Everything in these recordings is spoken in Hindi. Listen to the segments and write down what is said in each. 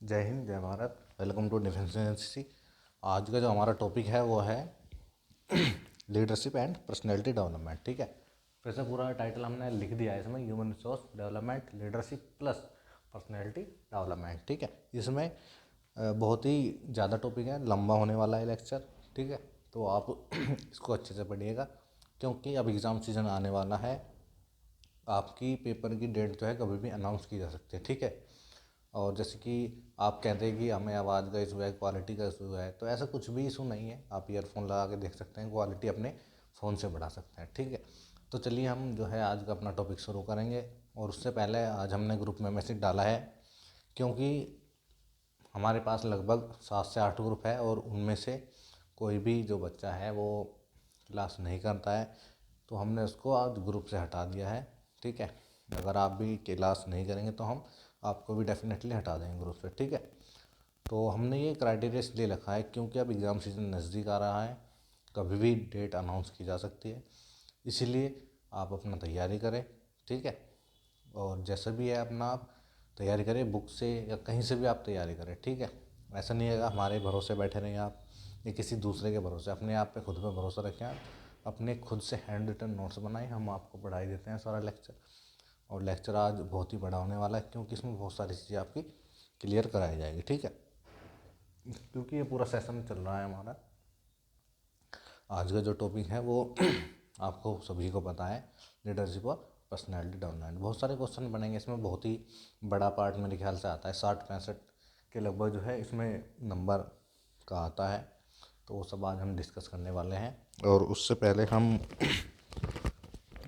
जय हिंद, जय Bharat. Welcome to defence agency. आज का जो हमारा टॉपिक है वो है लीडरशिप एंड पर्सनैलिटी डेवलपमेंट। ठीक है, फिर से पूरा टाइटल हमने लिख दिया है इसमें, human resource development leadership plus personality development. ठीक है, इसमें बहुत ही ज़्यादा टॉपिक है, लंबा होने वाला है लेक्चर। ठीक है, तो आप इसको अच्छे से पढ़िएगा क्योंकि अब एग्ज़ाम सीज़न आने वाला है। आपकी पेपर की डेट जो है कभी भी अनाउंस की जा सकती है। ठीक है, और जैसे कि आप कहते हैं कि हमें आवाज़ का इशू है, क्वालिटी का इशू है, तो ऐसा कुछ भी इशू नहीं है। आप ईयरफोन लगा के देख सकते हैं, क्वालिटी अपने फ़ोन से बढ़ा सकते हैं। ठीक है, तो चलिए हम जो है आज का अपना टॉपिक शुरू करेंगे। और उससे पहले आज हमने ग्रुप में मैसेज डाला है क्योंकि हमारे पास लगभग 7 से 8 ग्रुप है और उनमें से कोई भी जो बच्चा है वो क्लास नहीं करता है, तो हमने उसको आज ग्रुप से हटा दिया है। ठीक है, अगर आप भी क्लास नहीं करेंगे तो हम आपको भी डेफिनेटली हटा देंगे ग्रुप से। ठीक है, तो हमने ये क्राइटेरिया इसलिए रखा है क्योंकि अब एग्ज़ाम सीज़न नज़दीक आ रहा है, कभी भी डेट अनाउंस की जा सकती है, इसीलिए आप अपना तैयारी करें। ठीक है, और जैसा भी है अपना आप तैयारी करें, बुक से या कहीं से भी आप तैयारी करें। ठीक है, ऐसा नहीं है हमारे भरोसे बैठे रहें आप या किसी दूसरे के भरोसे, अपने आप पे खुद पे भरोसा रखें। आप अपने खुद से हैंड रिटन नोट्स बनाएं, हम आपको पढ़ाई देते हैं सारा लेक्चर। और लेक्चर आज बहुत ही बड़ा होने वाला है क्योंकि इसमें बहुत सारी चीज़ें आपकी क्लियर कराई जाएगी। ठीक है, क्योंकि ये पूरा सेशन चल रहा है हमारा। आज का जो टॉपिक है वो आपको सभी को पता है, लीडरशिप और पर्सनैलिटी डेवलपमेंट। बहुत सारे क्वेश्चन बनेंगे इसमें, बहुत ही बड़ा पार्ट मेरे ख्याल से आता है, 60-65 के लगभग जो है इसमें नंबर का आता है। तो वो सब आज हम डिस्कस करने वाले हैं। और उससे पहले हम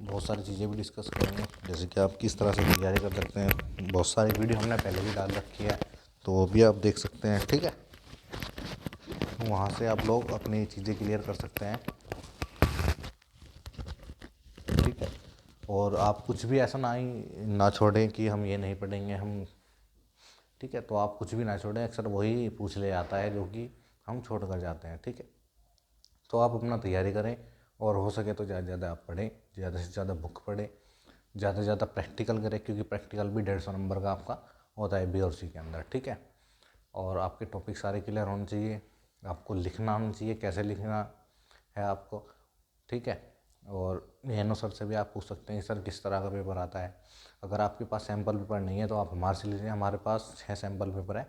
बहुत सारी चीज़ें भी डिस्कस करेंगे, जैसे कि आप किस तरह से तैयारी कर सकते हैं। बहुत सारी वीडियो हमने पहले भी डाल रखी है, तो वो भी आप देख सकते हैं। ठीक है, वहाँ से आप लोग अपनी चीज़ें क्लियर कर सकते हैं। ठीक है, और आप कुछ भी ऐसा ना छोड़ें कि हम ये नहीं पढ़ेंगे हम। ठीक है, तो आप कुछ भी ना छोड़ें, अक्सर वही पूछ ले आता है जो कि हम छोड़ कर जाते हैं। ठीक है, तो आप अपना तैयारी करें और हो सके तो ज़्यादा से ज़्यादा आप पढ़ें, ज़्यादा से ज़्यादा बुक पढ़ें, ज़्यादा से ज़्यादा प्रैक्टिकल करें क्योंकि प्रैक्टिकल भी 150 नंबर का आपका होता है बी और सी के अंदर। ठीक है, और आपके टॉपिक सारे क्लियर होने चाहिए, आपको लिखना आना चाहिए, कैसे लिखना है आपको। ठीक है, और एनो सर से भी आप पूछ सकते हैं सर किस तरह का पेपर आता है। अगर आपके पास सैम्पल पेपर नहीं है तो आप हमारे से लीजिए, हमारे पास 6 सैम्पल पेपर है,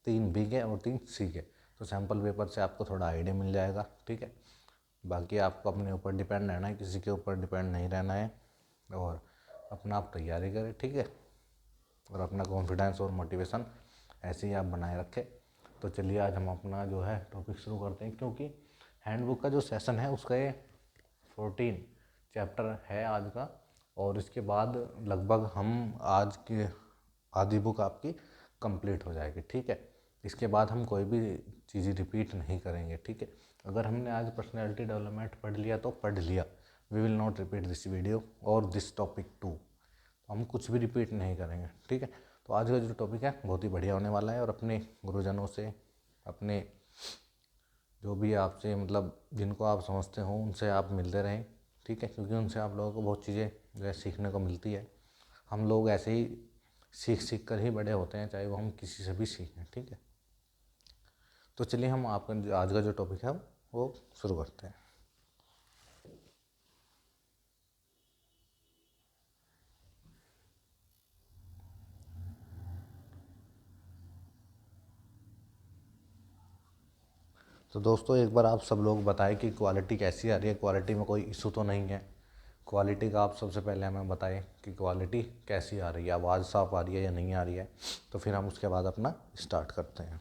3 बी के और 3 सी के। तो सैम्पल पेपर से आपको थोड़ा आइडिया मिल जाएगा। ठीक है, बाकी आपको अपने ऊपर डिपेंड रहना है, किसी के ऊपर डिपेंड नहीं रहना है। और अपना आप तैयारी करें। ठीक है, और अपना कॉन्फिडेंस और मोटिवेशन ऐसे ही आप बनाए रखें। तो चलिए आज हम अपना जो है टॉपिक शुरू करते हैं क्योंकि हैंडबुक का जो सेशन है उसका ये 14 चैप्टर है आज का। और इसके बाद लगभग हम आज की आधी बुक आपकी कंप्लीट हो जाएगी। ठीक है, इसके बाद हम कोई भी चीज़ रिपीट नहीं करेंगे। ठीक है, अगर हमने आज पर्सनैलिटी डेवलपमेंट पढ़ लिया तो पढ़ लिया, we will not repeat this video और दिस टॉपिक टू। हम कुछ भी रिपीट नहीं करेंगे। ठीक है, तो आज का जो टॉपिक है बहुत ही बढ़िया होने वाला है। और अपने गुरुजनों से, अपने जो भी आपसे मतलब जिनको आप समझते हो उनसे आप मिलते रहें। ठीक है, क्योंकि उनसे आप लोगों को बहुत चीज़ें जो है सीखने को मिलती है। हम लोग ऐसे ही सीख सीख कर ही बड़े होते हैं, चाहे वो हम किसी से भी सीखें। ठीक है, तो चलिए हम आपका आज का जो टॉपिक है वो शुरू करते हैं। तो दोस्तों एक बार आप सब लोग बताएं कि क्वालिटी कैसी आ रही है, क्वालिटी में कोई इशू तो नहीं है। क्वालिटी का आप सबसे पहले हमें बताएं कि क्वालिटी कैसी आ रही है, आवाज़ साफ़ आ रही है या नहीं आ रही है, तो फिर हम उसके बाद अपना स्टार्ट करते हैं।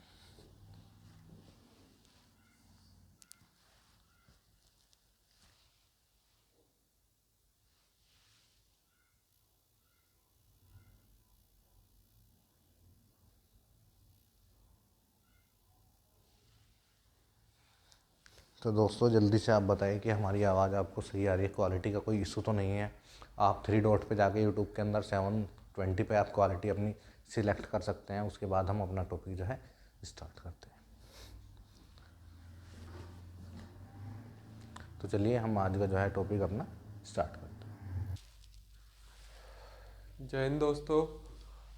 तो दोस्तों जल्दी से आप बताइए कि हमारी आवाज़ आपको सही आ रही है, क्वालिटी का कोई इशू तो नहीं है। आप 3 डॉट पे जाके यूट्यूब के अंदर 720 पे आप क्वालिटी अपनी सिलेक्ट कर सकते हैं। उसके बाद हम अपना टॉपिक जो है स्टार्ट करते हैं। तो चलिए हम आज का जो है टॉपिक अपना स्टार्ट करते हैं। जय हिंद दोस्तों।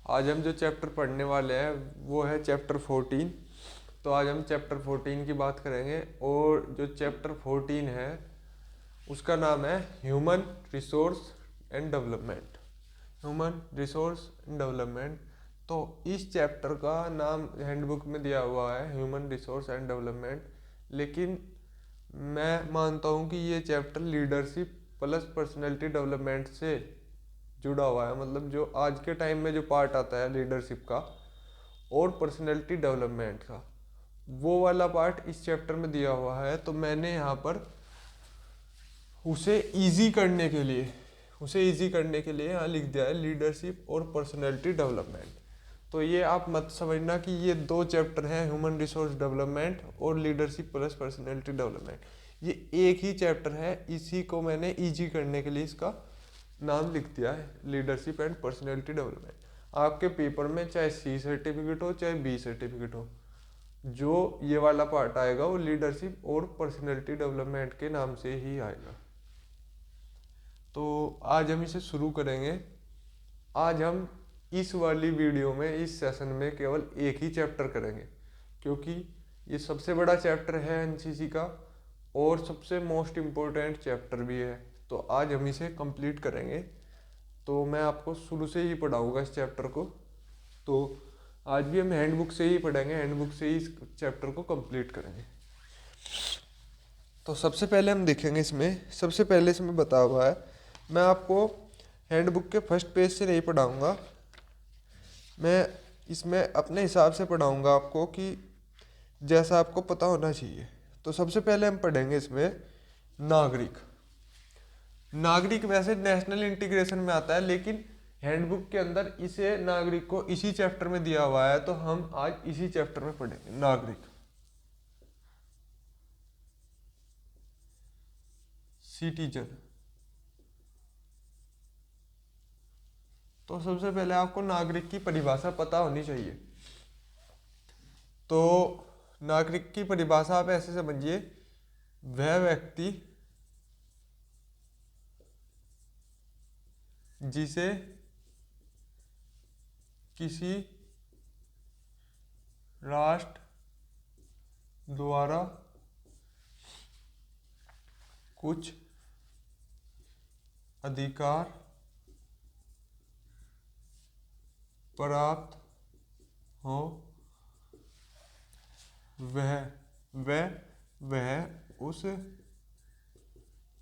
आज हम जो चैप्टर पढ़ने वाले हैं वो है चैप्टर 14। तो आज हम चैप्टर 14 की बात करेंगे और जो चैप्टर 14 है उसका नाम है human resource and development. Human resource and development. तो इस चैप्टर का नाम हैंडबुक में दिया हुआ है ह्यूमन रिसोर्स एंड डेवलपमेंट, लेकिन मैं मानता हूँ कि ये chapter leadership plus personality development से जुड़ा हुआ है। मतलब जो आज के टाइम में जो पार्ट आता है लीडरशिप का और पर्सनैलिटी डेवलपमेंट का, वो वाला पार्ट इस चैप्टर में दिया हुआ है। तो मैंने यहाँ पर उसे इजी करने के लिए यहाँ लिख दिया है लीडरशिप और पर्सनैलिटी डेवलपमेंट। तो ये आप मत समझना कि ये दो चैप्टर हैं, ह्यूमन रिसोर्स डेवलपमेंट और लीडरशिप प्लस पर्सनैलिटी डेवलपमेंट, ये एक ही चैप्टर है। इसी को मैंने इजी करने के लिए इसका नाम लिख दिया है लीडरशिप एंड पर्सनैलिटी डेवलपमेंट। आपके पेपर में चाहे सी सर्टिफिकेट हो चाहे बी सर्टिफिकेट हो, जो ये वाला पार्ट आएगा वो लीडरशिप और पर्सनैलिटी डेवलपमेंट के नाम से ही आएगा। तो आज हम इसे शुरू करेंगे। आज हम इस वाली वीडियो में, इस सेशन में केवल एक ही चैप्टर करेंगे, क्योंकि ये सबसे बड़ा चैप्टर है एनसीसी का और सबसे मोस्ट इम्पोर्टेंट चैप्टर भी है। तो आज हम इसे कंप्लीट करेंगे। तो मैं आपको शुरू से ही पढ़ाऊंगा इस चैप्टर को। तो आज भी हम हैंडबुक से ही पढ़ेंगे, हैंडबुक से ही इस चैप्टर को कंप्लीट करेंगे। तो सबसे पहले हम देखेंगे, सबसे पहले इसमें बता हुआ है, मैं आपको हैंडबुक के फर्स्ट पेज से नहीं पढ़ाऊंगा, मैं इसमें अपने हिसाब से पढ़ाऊंगा आपको कि जैसा आपको पता होना चाहिए। तो सबसे पहले हम पढ़ेंगे इसमें नागरिक वैसे नेशनल इंटीग्रेशन में आता है, लेकिन हैंडबुक के अंदर इसे नागरिक को इसी चैप्टर में दिया हुआ है। तो हम आज इसी चैप्टर में पढ़ेंगे नागरिक, सिटीजन। तो सबसे पहले आपको नागरिक की परिभाषा पता होनी चाहिए। तो नागरिक की परिभाषा आप ऐसे समझिए, वह व्यक्ति जिसे किसी राष्ट्र द्वारा कुछ अधिकार प्राप्त हो, वह उस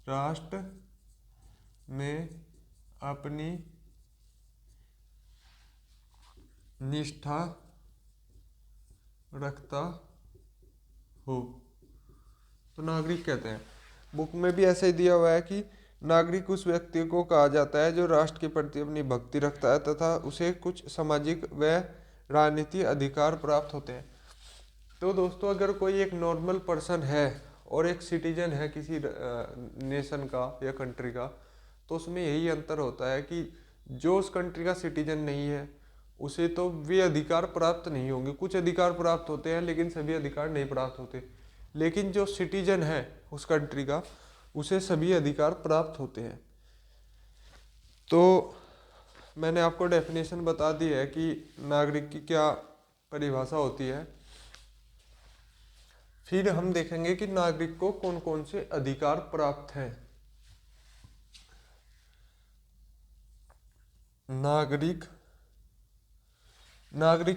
राष्ट्र में अपनी निष्ठा रखता हो। तो नागरिक कहते हैं, बुक में भी ऐसे ही दिया हुआ है कि नागरिक उस व्यक्ति को कहा जाता है जो राष्ट्र के प्रति अपनी भक्ति रखता है तथा उसे कुछ सामाजिक व राजनीतिक अधिकार प्राप्त होते हैं। तो दोस्तों, अगर कोई एक नॉर्मल पर्सन है और एक सिटीजन है किसी नेशन का या कंट्री का, तो उसमें यही अंतर होता है कि जो उस कंट्री का सिटीजन नहीं है उसे तो वे अधिकार प्राप्त नहीं होंगे। कुछ अधिकार प्राप्त होते हैं लेकिन सभी अधिकार नहीं प्राप्त होते। लेकिन जो सिटीजन है उस कंट्री का, उसे सभी अधिकार प्राप्त होते हैं। तो मैंने आपको डेफिनेशन बता दी है कि नागरिक की क्या परिभाषा होती है। फिर हम देखेंगे कि नागरिक को कौन कौन से अधिकार प्राप्त हैं। नागरिक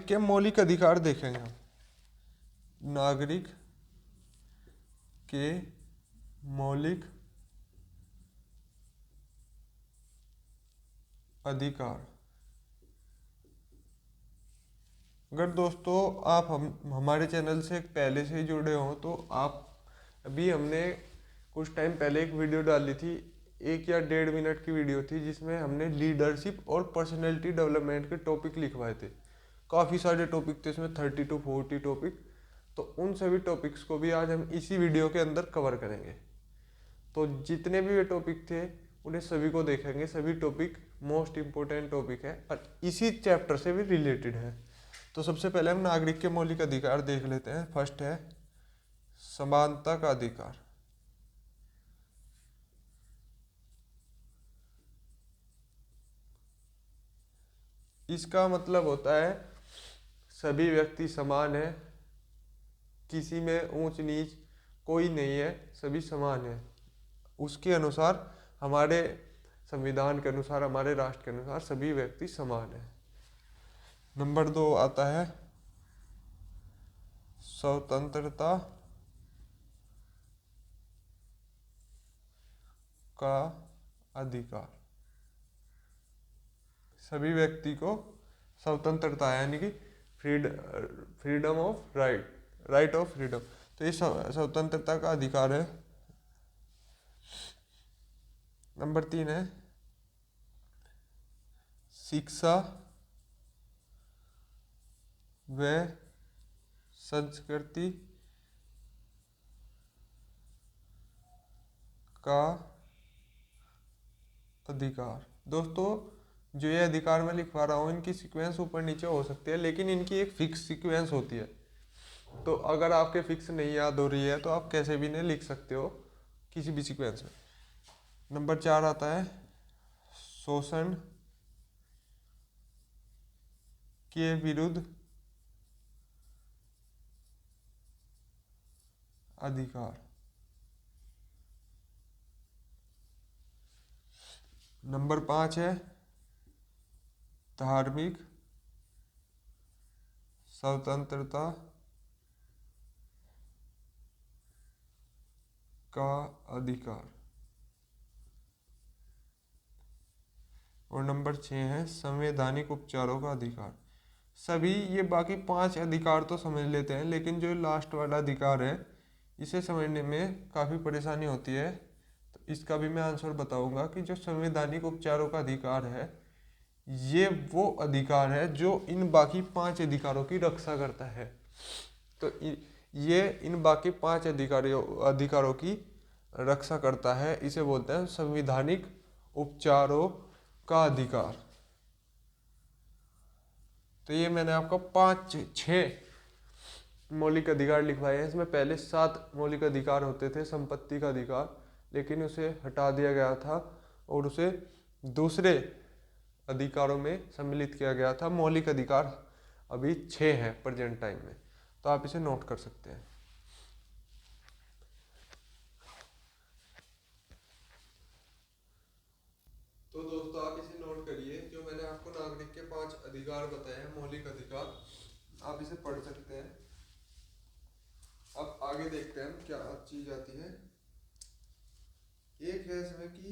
के मौलिक अधिकार देखेंगे हम। नागरिक के मौलिक अधिकार। अगर दोस्तों आप हमारे चैनल से पहले से ही जुड़े हो तो आप, अभी हमने कुछ टाइम पहले एक वीडियो डाली थी, 1 या 1.5 मिनट की वीडियो थी, जिसमें हमने लीडरशिप और पर्सनैलिटी डेवलपमेंट के टॉपिक लिखवाए थे। काफ़ी सारे टॉपिक थे इसमें, 30 to 40 टॉपिक। तो उन सभी टॉपिक्स को भी आज हम इसी वीडियो के अंदर कवर करेंगे। तो जितने भी ये टॉपिक थे उन्हें सभी को देखेंगे। सभी टॉपिक मोस्ट इम्पोर्टेंट टॉपिक है और इसी चैप्टर से भी रिलेटेड है। तो सबसे पहले हम नागरिक के मौलिक अधिकार देख लेते हैं। फर्स्ट है समानता का अधिकार। इसका मतलब होता है सभी व्यक्ति समान है, किसी में ऊंच नीच कोई नहीं है, सभी समान है। उसके अनुसार, हमारे संविधान के अनुसार, हमारे राष्ट्र के अनुसार सभी व्यक्ति समान है। नंबर 2 आता है स्वतंत्रता का अधिकार। सभी व्यक्ति को स्वतंत्रता है, यानी कि freedom of right of freedom. तो ये स्वतंत्रता का अधिकार है। नंबर 3 है शिक्षा व संस्कृति का अधिकार। दोस्तों, जो ये अधिकार मैं लिखवा रहा हूँ, इनकी सीक्वेंस ऊपर नीचे हो सकती है, लेकिन इनकी एक फिक्स सीक्वेंस होती है। तो अगर आपके फिक्स नहीं याद हो रही है तो आप कैसे भी इन्हें लिख सकते हो, किसी भी सीक्वेंस में। नंबर 4 आता है शोषण के विरुद्ध अधिकार। नंबर 5 है धार्मिक स्वतंत्रता का अधिकार। और नंबर 6 है संवैधानिक उपचारों का अधिकार। सभी ये बाकी 5 अधिकार तो समझ लेते हैं, लेकिन जो लास्ट वाला अधिकार है इसे समझने में काफ़ी परेशानी होती है। तो इसका भी मैं आंसर बताऊंगा कि जो संवैधानिक उपचारों का अधिकार है, ये वो अधिकार है जो इन बाकी 5 अधिकारों की रक्षा करता है। तो ये इन बाकी 5 अधिकारों की रक्षा करता है, इसे बोलते हैं संवैधानिक उपचारों का अधिकार। तो ये मैंने आपको 6 मौलिक अधिकार लिखवाए हैं। इसमें पहले 7 मौलिक अधिकार होते थे, संपत्ति का अधिकार, लेकिन उसे हटा दिया गया था और उसे दूसरे अधिकारों में सम्मिलित किया गया था। मौलिक अधिकार अभी 6 हैं प्रेजेंट टाइम में, तो आप इसे नोट कर सकते हैं। तो दोस्तों, आप इसे नोट करिए, जो मैंने आपको नागरिक के 5 अधिकार बताए हैं, मौलिक अधिकार, आप इसे पढ़ सकते हैं। अब आगे देखते हैं क्या चीज आती है। एक है इसमें कि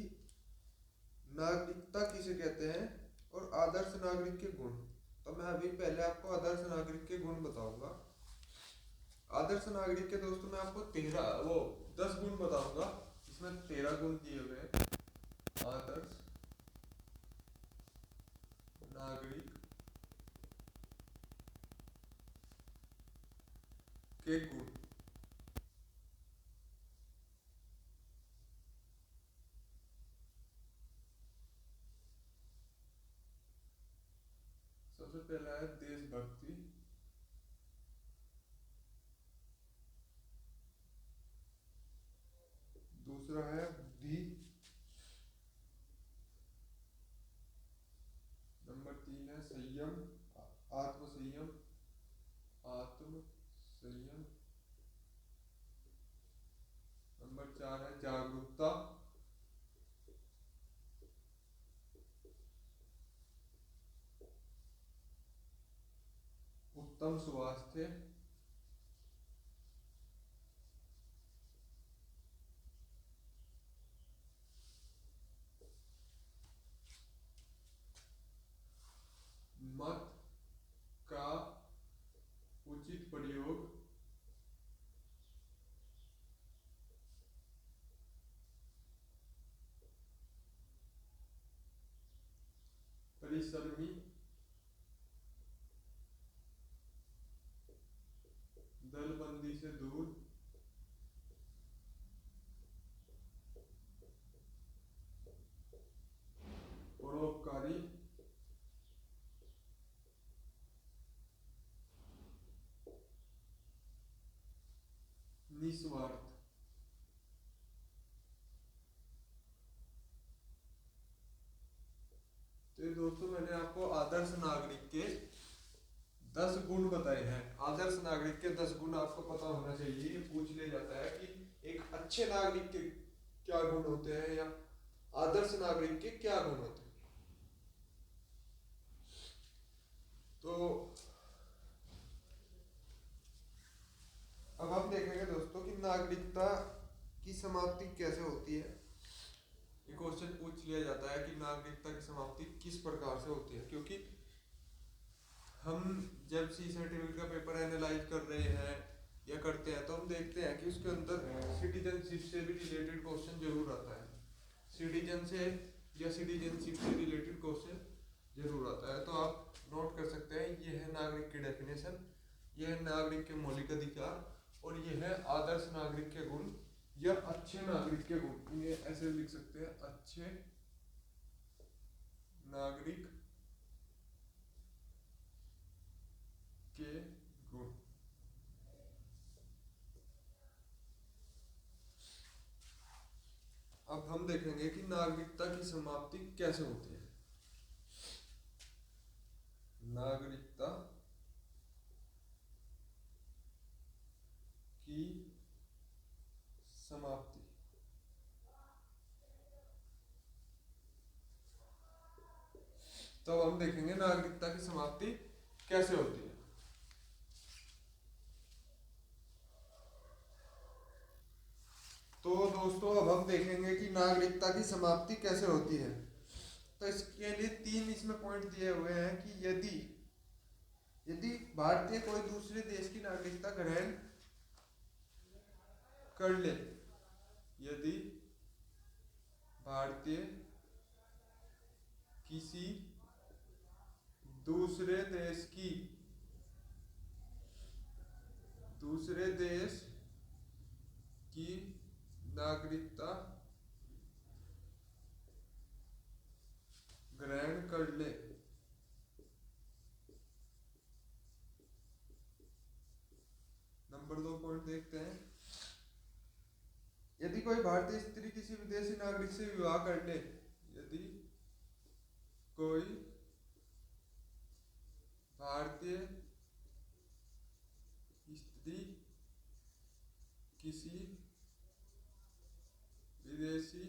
नागरिकता किसे कहते हैं और आदर्श नागरिक के गुण। तो मैं अभी पहले आपको आदर्श नागरिक के गुण बताऊंगा। आदर्श नागरिक के दोस्तों मैं आपको 10 गुण बताऊंगा। इसमें 13 गुण दिए हुए हैं। आदर्श नागरिक के गुण। सबसे पहला है देशभक्ति। दूसरा है बुद्धि। नंबर 3 है संयम, आत्मसंयम। नंबर 4 है जागरूकता। उत्तम स्वास्थ्य। मत का उचित प्रयोग। परिश्रमी। दलबंदी से दूर। परोपकारी। निस्वार्थ। तो दोस्तों, मैंने आपको आदर्श आदर्श नागरिक के 10 गुण बताए हैं। आदर्श नागरिक के 10 गुण आपको पता होना चाहिए। ये पूछ लिया जाता है कि एक अच्छे नागरिक के क्या गुण होते हैं या आदर्श नागरिक के क्या गुण होते हैं। तो अब हम देखेंगे दोस्तों कि नागरिकता की समाप्ति कैसे होती है। ये क्वेश्चन पूछ लिया जाता है कि नागरिकता की समाप्ति किस प्रकार से होती है, क्योंकि हम जब सी सर्टिफिकेट का पेपर एनालाइज कर रहे हैं या करते हैं तो हम देखते हैं कि उसके अंदर सिटीजनशिप से भी रिलेटेड क्वेश्चन जरूर आता है। सिटीजन से या सिटीजनशिप से रिलेटेड क्वेश्चन जरूर आता है। तो आप नोट कर सकते हैं, ये है नागरिक की डेफिनेशन, ये है नागरिक के मौलिक अधिकार और ये है आदर्श नागरिक के गुण या अच्छे नागरिक के गुण। इन्हें ऐसे लिख सकते हैं, अच्छे नागरिक के गुण। अब हम देखेंगे कि नागरिकता की समाप्ति कैसे होती है। नागरिकता की समाप्ति तो हम देखेंगे नागरिकता की समाप्ति कैसे होती है। तो दोस्तों अब हम देखेंगे कि नागरिकता की समाप्ति कैसे होती है। तो इसके लिए 3 इसमें पॉइंट दिए हुए हैं कि यदि भारतीय कोई दूसरे देश की नागरिकता ग्रहण कर ले, यदि भारतीय किसी दूसरे देश की नागरिकता ग्रहण कर ले, नंबर 2 पॉइंट देखते हैं, यदि कोई भारतीय स्त्री किसी विदेशी नागरिक से विवाह कर ले, यदि कोई भारतीय स्त्री किसी विदेशी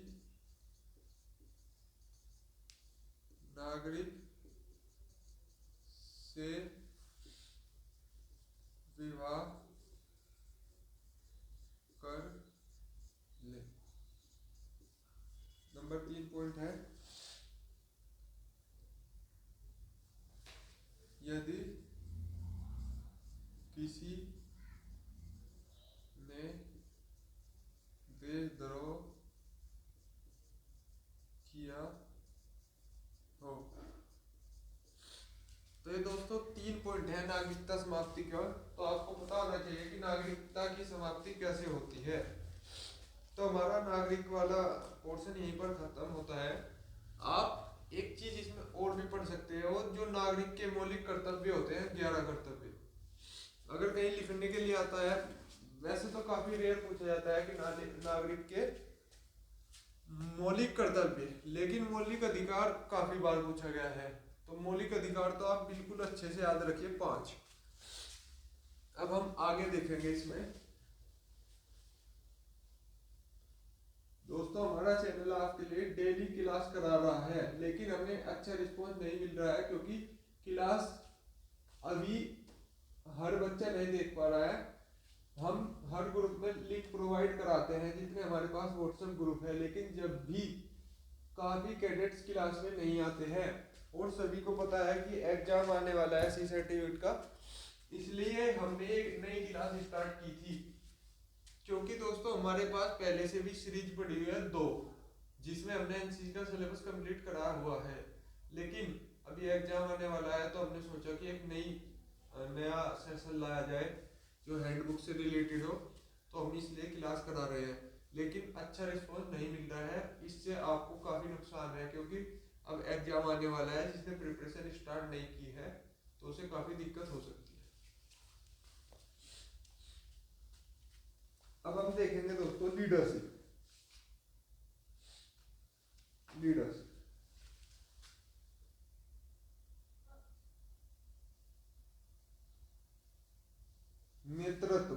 नागरिक से विवाह कर ले। नंबर 3 पॉइंट है, यदि किसी ने देशद्रोह किया हो। तो ये दोस्तों 3 पॉइंट है नागरिकता समाप्ति का। तो आपको पता होना चाहिए कि नागरिकता की समाप्ति कैसे होती है। तो हमारा नागरिक वाला पोर्शन यहीं पर खत्म होता है। आप एक चीज इसमें और भी पढ़ सकते हो, जो नागरिक के मौलिक कर्तव्य होते हैं, 11 कर्तव्य। अगर कहीं लिखने के लिए आता है, वैसे तो काफी रेयर पूछा जाता है कि नागरिक के मौलिक कर्तव्य, लेकिन मौलिक अधिकार काफी बार पूछा गया है। तो मौलिक अधिकार तो आप बिल्कुल अच्छे से याद रखिए, 5। अब हम आगे देखेंगे इसमें। दोस्तों हमारा चैनल आपके लिए डेली क्लास करा रहा है, लेकिन हमें अच्छा रिस्पॉन्स नहीं मिल रहा है क्योंकि क्लास अभी हर बच्चा नहीं देख पा रहा है। हम हर ग्रुप में लिंक प्रोवाइड कराते हैं जितने हमारे पास व्हाट्सएप ग्रुप है, लेकिन जब भी काफी कैडेट्स क्लास में नहीं आते हैं और सभी को पता है कि एग्जाम आने वाला है सी सर्टिफिकेट का, इसलिए हमने एक नई क्लास स्टार्ट की थी। क्योंकि दोस्तों हमारे पास पहले से भी सीरीज पड़ी हुई है 2, जिसमें हमने एनसीसी का सिलेबस कंप्लीट करा हुआ है, लेकिन अभी एग्जाम आने वाला है तो हमने सोचा कि एक नया सेशन लाया जाए जो हैंडबुक से रिलेटेड हो। तो हम इसलिए क्लास करा रहे हैं, लेकिन अच्छा रिस्पॉन्स नहीं मिल रहा है। इससे आपको काफ़ी नुकसान है क्योंकि अब एग्जाम आने वाला है। जिसने प्रिपरेशन स्टार्ट नहीं की है तो उसे काफ़ी दिक्कत हो सकती है। अब हम देखेंगे दोस्तों लीडरशिप। नेतृत्व।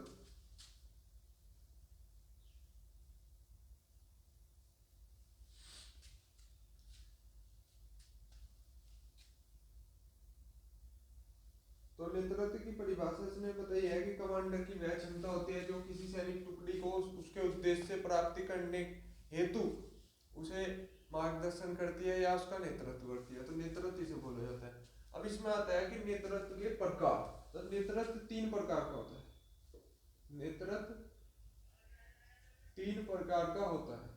तो नेतृत्व की परिभाषा इसमें बताई है कि कमांडर की वह क्षमता होती है जो किसी सैनिक टुकड़ी को उसके उद्देश्य से प्राप्ति करने हेतु उसे मार्गदर्शन करती है या उसका नेतृत्व करती है। तो नेतृत्व इसे बोला जाता है। अब इसमें आता है कि नेतृत्व के प्रकार। तो नेतृत्व 3 प्रकार का होता है। नेतृत्व 3 प्रकार का होता है।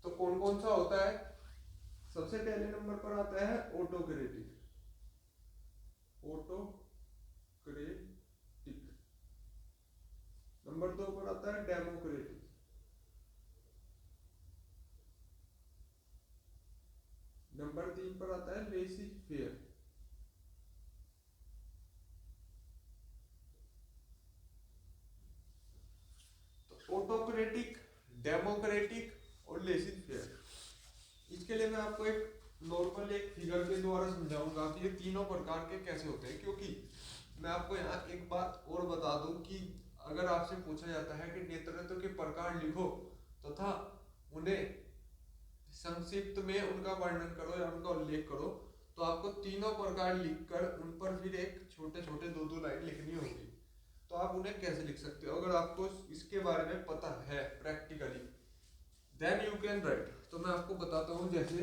तो कौन कौन सा होता है? सबसे पहले नंबर पर आता है ऑटोक्रेटिक। ऑटोक्रेटिक। नंबर 2 पर आता है डेमोक्रेटिक। नंबर 3 पर आता है लेसी फेयर। तो ऑटोक्रेटिक, डेमोक्रेटिक और लेसी फेयर। इसके लिए मैं आपको एक नॉर्मल एक फिगर के द्वारा समझाऊंगा कि ये तीनों प्रकार के कैसे होते हैं। क्योंकि मैं आपको यहाँ एक बात और बता दूं कि अगर आपसे पूछा जाता है कि नेतृत्व के प्रकार लिखो तथा उन्हें संक्षिप्त में उनका वर्णन करो या उनका उल्लेख करो, तो आपको तीनों प्रकार लिखकर उन पर फिर एक छोटे छोटे 2-2 लाइन लिखनी होगी। तो आप उन्हें कैसे लिख सकते हो? अगर आपको इसके बारे में पता है practically, then you can write. तो मैं आपको बताता हूं। जैसे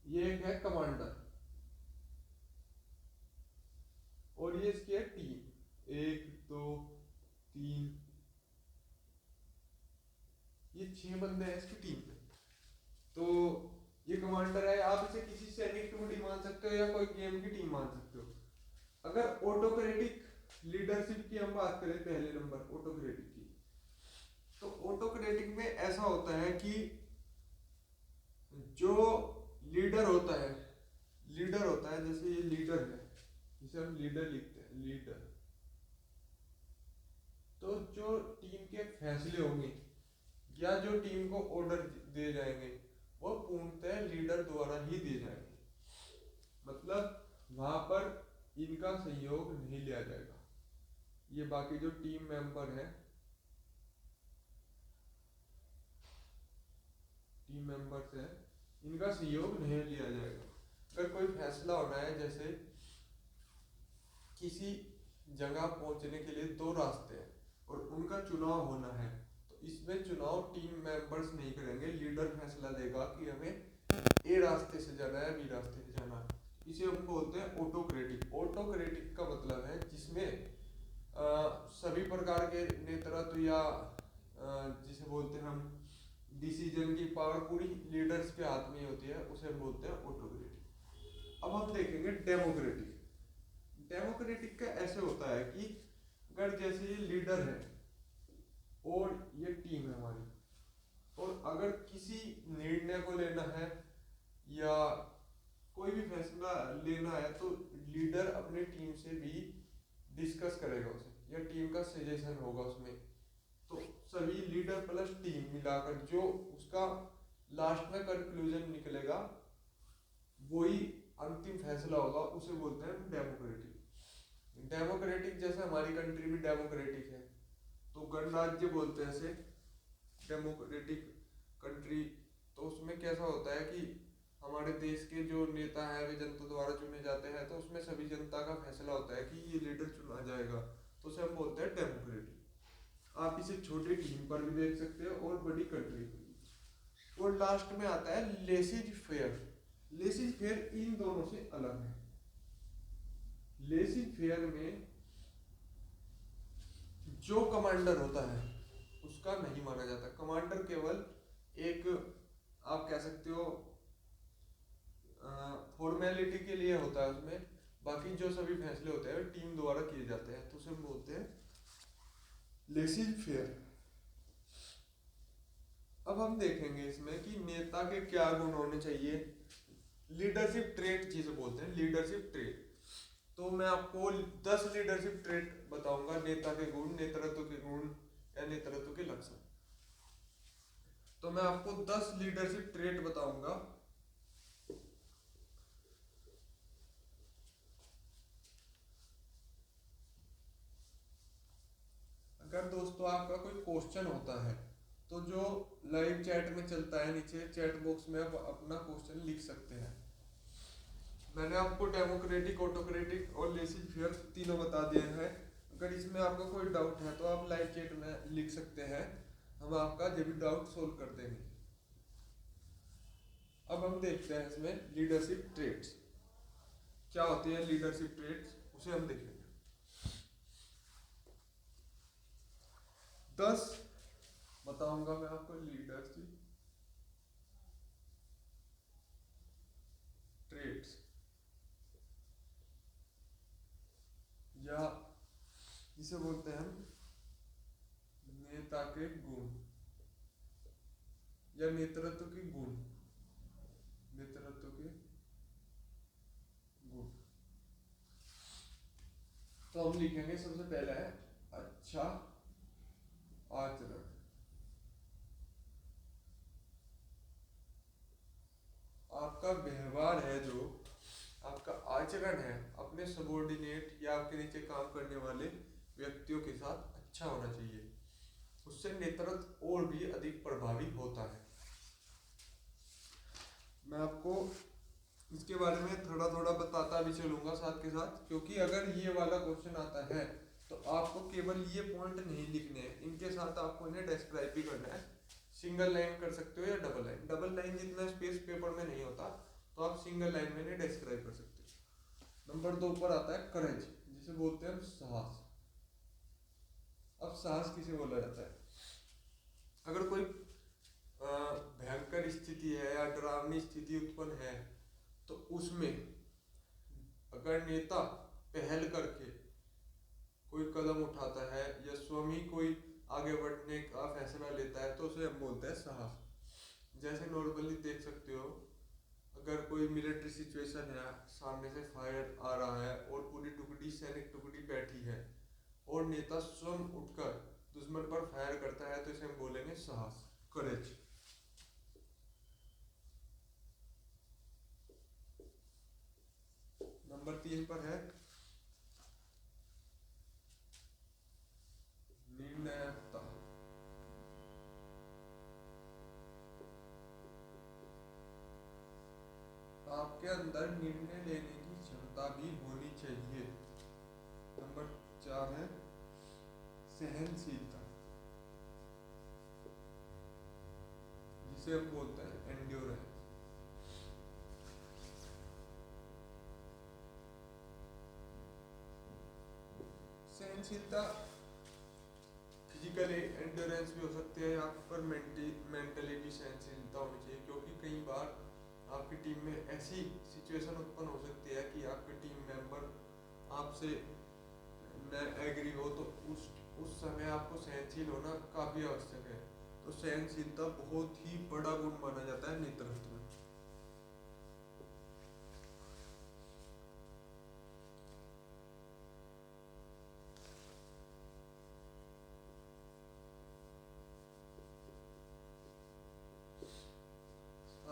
ये एक है कमांडर और ये इसकी है टीम, 1 2 3, ये 6 बंदे हैं इसकी टीम में। तो ये कमांडर है। आप इसे किसी सैनिक टुकड़ी मान सकते हो या कोई गेम की टीम मान सकते हो। अगर ऑटोक्रेटिक लीडरशिप की हम बात करें, पहले नंबर ऑटोक्रेटिक की, तो ऑटोक्रेटिक में ऐसा होता है कि जो लीडर होता है, जैसे ये लीडर है, जिसे हम लीडर लिखते हैं, लीडर। तो जो टीम के फैसले होंगे या जो टीम को ऑर्डर दिए जाएंगे वो पूर्णतः लीडर द्वारा ही दिए जाएंगे। मतलब वहां पर इनका सहयोग नहीं लिया जाएगा। ये बाकी जो टीम मेंबर है, टीम मेंबर्स है, इनका सहयोग नहीं लिया जाएगा। अगर कोई फैसला होना है, जैसे किसी जगह पहुंचने के लिए 2 रास्ते हैं और उनका चुनाव होना है, तो इसमें चुनाव टीम मेंबर्स नहीं करेंगे। लीडर फैसला देगा कि हमें ए रास्ते से जाना है, बी रास्ते से जाना है। इसे हम बोलते हैं ऑटोक्रेटिक। ऑटोक्रेटिक का मतलब है जिसमें सभी प्रकार के नेतृत्व या जिसे बोलते हैं हम डिसीजन की पावर पूरी लीडर्स के हाथ में होती है, उसे हम बोलते हैं ऑटोक्रेटिक। अब हम देखेंगे डेमोक्रेटिक। डेमोक्रेटिक का ऐसे होता है कि अगर जैसे ये लीडर है और ये टीम है हमारी, और अगर किसी निर्णय को लेना है या कोई भी फैसला लेना है, तो लीडर अपने टीम से भी डिस्कस करेगा उसे, या टीम का सजेशन होगा उसमें। तो सभी लीडर प्लस टीम मिलाकर जो उसका लास्ट में कंक्लूजन निकलेगा, वही अंतिम फैसला होगा, उसे बोलते हैं डेमोक्रेटिक। डेमोक्रेटिक जैसे हमारी कंट्री में डेमोक्रेटिक है, तो गणराज्य बोलते हैं इसे, डेमोक्रेटिक कंट्री। तो उसमें कैसा होता है कि हमारे देश के जो नेता है वे जनता द्वारा चुने जाते हैं, तो उसमें सभी जनता का फैसला होता है कि ये लीडर चुना जाएगा, तो उसे हम बोलते हैं डेमोक्रेटिक। आप इसे छोटे टीम पर भी देख सकते हो और बड़ी कंट्री पर भी। और लास्ट में आता है लेसिज फेयर। लेसिज फेयर इन दोनों से अलग है। लेसिज फेयर में जो कमांडर होता है उसका नहीं माना जाता। कमांडर केवल एक, आप कह सकते हो, फॉर्मेलिटी के लिए होता है उसमें। बाकी जो सभी फैसले होते हैं टीम द्वारा किए जाते हैं, तो उसे हम बोलते हैं लेसिज फेयर। अब हम देखेंगे इसमें कि नेता के क्या गुण होने चाहिए। लीडरशिप ट्रेट जिसे बोलते हैं, लीडरशिप ट्रेट। तो मैं आपको 10 लीडरशिप ट्रेट बताऊंगा, नेता के गुण, नेतृत्व के गुण या नेतृत्व के लक्षण। तो मैं आपको 10 लीडरशिप ट्रेट बताऊंगा। अगर दोस्तों आपका कोई क्वेश्चन होता है तो जो लाइव चैट में चलता है नीचे चैट बॉक्स में आप अपना क्वेश्चन लिख सकते हैं। मैंने आपको डेमोक्रेटिक, ऑटोक्रेटिक और लेसी फेयर तीनों बता दिए हैं। अगर इसमें आपका कोई डाउट है तो आप लाइव चैट में लिख सकते हैं, हम आपका जो भी डाउट सोल्व कर देंगे। अब हम देखते हैं इसमें लीडरशिप ट्रेट्स क्या होती है। लीडरशिप ट्रेट्स उसे हम देखेंगे। 10 बताऊंगा मैं आपको लीडरशिप ट्रेट्स, या जिसे बोलते हैं हम नेता के गुण या नेतृत्व के गुण। नेतृत्व के गुण तो हम लिखेंगे सबसे पहला है अच्छा आचरण। आपका व्यवहार है, जो आपका आचरण है अपने सबॉर्डिनेट या आपके नीचे काम करने वाले व्यक्तियों के साथ अच्छा होना चाहिए। उससे नेतृत्व और भी अधिक प्रभावी होता है। मैं आपको इसके बारे में थोड़ा थोड़ा बताता भी चलूंगा साथ के साथ, क्योंकि अगर ये वाला क्वेश्चन आता है तो आपको केवल ये पॉइंट नहीं लिखने हैं, इनके साथ आपको इन्हें डिस्क्राइब भी करना है। सिंगल लाइन कर सकते हो या डबल लाइन। डबल लाइन जितना स्पेस पेपर में नहीं होता तो आप सिंगल लाइन में इन्हें डिस्क्राइब कर सकते हो। नंबर 2 पर आता है करेज, जिसे बोलते हैं हम साहस। अब साहस किसे बोला जाता है? अगर कोई भयंकर स्थिति है या डरावनी स्थिति उत्पन्न है तो उसमें अगर नेता पहल करके कोई कदम उठाता है या स्वयं ही कोई आगे बढ़ने का फैसला लेता है तो उसे हम बोलते हैं साहस। जैसे नॉर्मली देख सकते हो, अगर कोई मिलिट्री सिचुएशन है, सामने से फायर आ रहा है और पूरी टुकड़ी सैनिक टुकड़ी बैठी है और नेता स्वयं उठकर दुश्मन पर फायर करता है तो इसे हम बोलेंगे साहस, करेज। नंबर 3 पर है निर्णयता। आपके अंदर निर्णय लेने की क्षमता भी होनी चाहिए। नंबर 4 है सहनशीलता, जिसे हम बोलते हैं एंड्योरेंस। सहनशीलता फिजिकली एंड्योरेंस भी हो सकती है, या पर मेंटली भी सहनशीलता होनी चाहिए, क्योंकि कई बार आपकी टीम में ऐसी सिचुएशन उत्पन्न हो सकती है कि आपके टीम मेंबर आपसे न एग्री हो, तो उस समय आपको सहनशील होना काफी आवश्यक है। तो सहनशीलता बहुत ही बड़ा गुण माना जाता है नेतृत्व में।